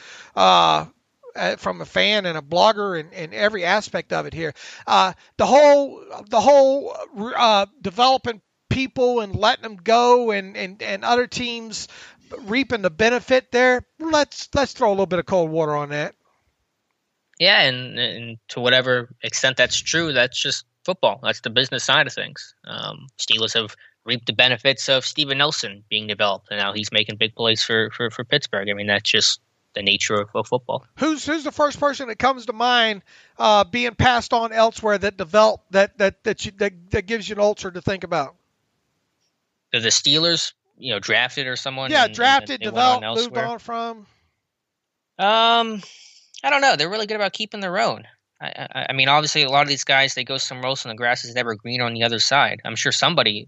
From a fan and a blogger and every aspect of it here, the whole developing people and letting them go and other teams reaping the benefit there. Let's throw a little bit of cold water on that. Yeah, and to whatever extent that's true, that's just football. That's the business side of things. Steelers have reaped the benefits of Steven Nelson being developed, and now he's making big plays for Pittsburgh. I mean, that's just the nature of football. Who's the first person that comes to mind being passed on elsewhere that that gives you an ulcer to think about? The Steelers, drafted or someone. Yeah, drafted, developed, moved on from. I don't know. They're really good about keeping their own. I mean, obviously, a lot of these guys, they go somewhere else and the grass is never green on the other side. I'm sure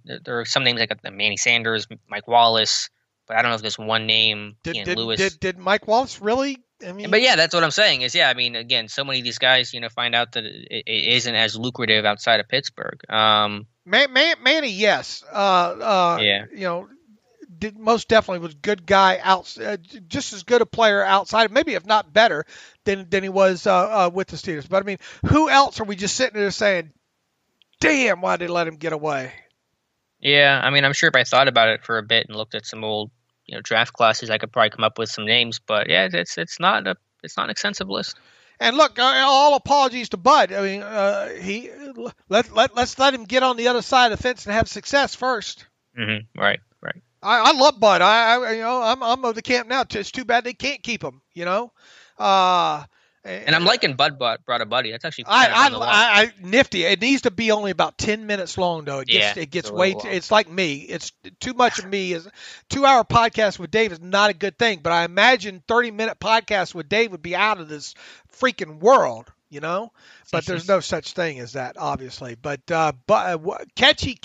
there are some names like Manny Sanders, Mike Wallace. But I don't know if there's one name. Lewis. Did Mike Wallace really? I mean, but yeah, that's what I'm saying. I mean, again, so many of these guys, find out that it isn't as lucrative outside of Pittsburgh. Manny, yes. Yeah. Most definitely was a good guy just as good a player outside, maybe if not better than he was with the Steelers. But I mean, who else are we just sitting there saying, "Damn, why did they let him get away?" Yeah, I mean, I'm sure if I thought about it for a bit and looked at some old, draft classes, I could probably come up with some names. But yeah, it's not an extensive list. And look, all apologies to Bud. I mean, let's let him get on the other side of the fence and have success first. Mm-hmm. Right. I love Bud. I'm of the camp now. It's too bad they can't keep him. And I'm liking Bud brought a buddy. That's actually I nifty. It needs to be only about 10 minutes long though. It gets way too, it's like me. It's too much of me. 2-hour podcast with Dave is not a good thing, but I imagine 30-minute podcast with Dave would be out of this freaking world, But there's no such thing as that, obviously. But catchy.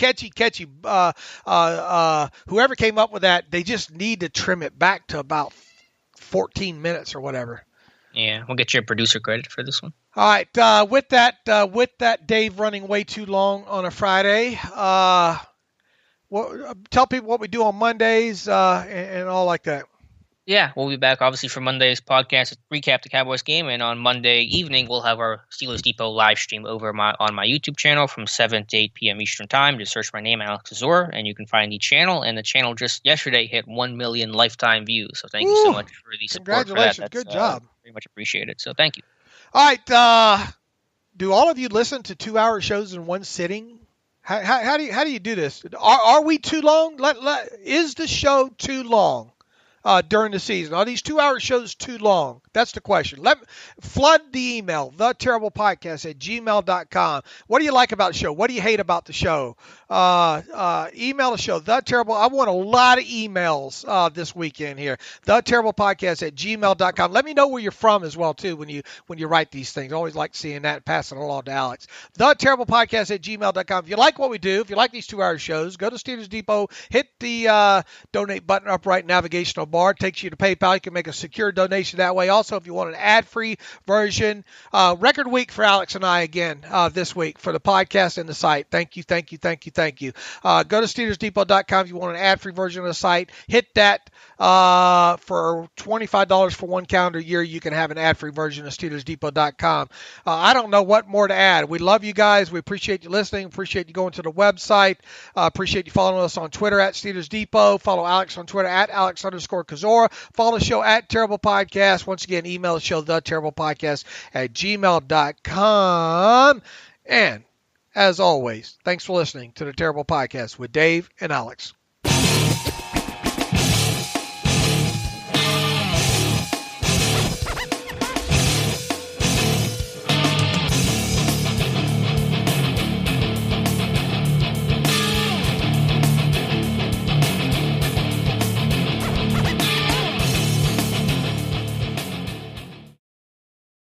Whoever came up with that, they just need to trim it back to about 14 minutes or whatever. Yeah, we'll get you a producer credit for this one. All right. With that, Dave running way too long on a Friday. Tell people what we do on Mondays and all like that. Yeah, we'll be back obviously for Monday's podcast to recap the Cowboys game, and on Monday evening we'll have our Steelers Depot live stream over on my YouTube channel from 7 to 8 p.m. Eastern Time. Just search my name, Alex Kozora, and you can find the channel. And the channel just yesterday hit 1 million lifetime views. So thank you so much for the support. Congratulations, good job. Very much appreciated. So thank you. All right, do all of you listen to 2-hour shows in one sitting? How do you do this? Are we too long? Is the show too long? During the season? Are these 2-hour shows too long? That's the question. Flood the email, theterriblepodcast@gmail.com. What do you like about the show? What do you hate about the show? Email the show, theterrible. I want a lot of emails this weekend here. Theterriblepodcast@gmail.com. Let me know where you're from as well, too, when you write these things. I always like seeing that, passing it along to Alex. Theterriblepodcast@gmail.com. If you like what we do, if you like these 2-hour shows, go to Steelers Depot, hit the donate button up right navigational bar. It takes you to PayPal. You can make a secure donation that way. Also, if you want an ad-free version, record week for Alex and I again this week for the podcast and the site. Thank you. Go to SteelersDepot.com if you want an ad-free version of the site. Hit that for $25 for 1 calendar year. You can have an ad-free version of SteelersDepot.com. I don't know what more to add. We love you guys. We appreciate you listening. Appreciate you going to the website. Appreciate you following us on Twitter @Steelers Depot. Follow Alex on Twitter @Alex_Kozora. Follow the show @Terrible Podcast. Once again, email the show, theterriblepodcast@gmail.com. And as always, thanks for listening to the Terrible Podcast with Dave and Alex.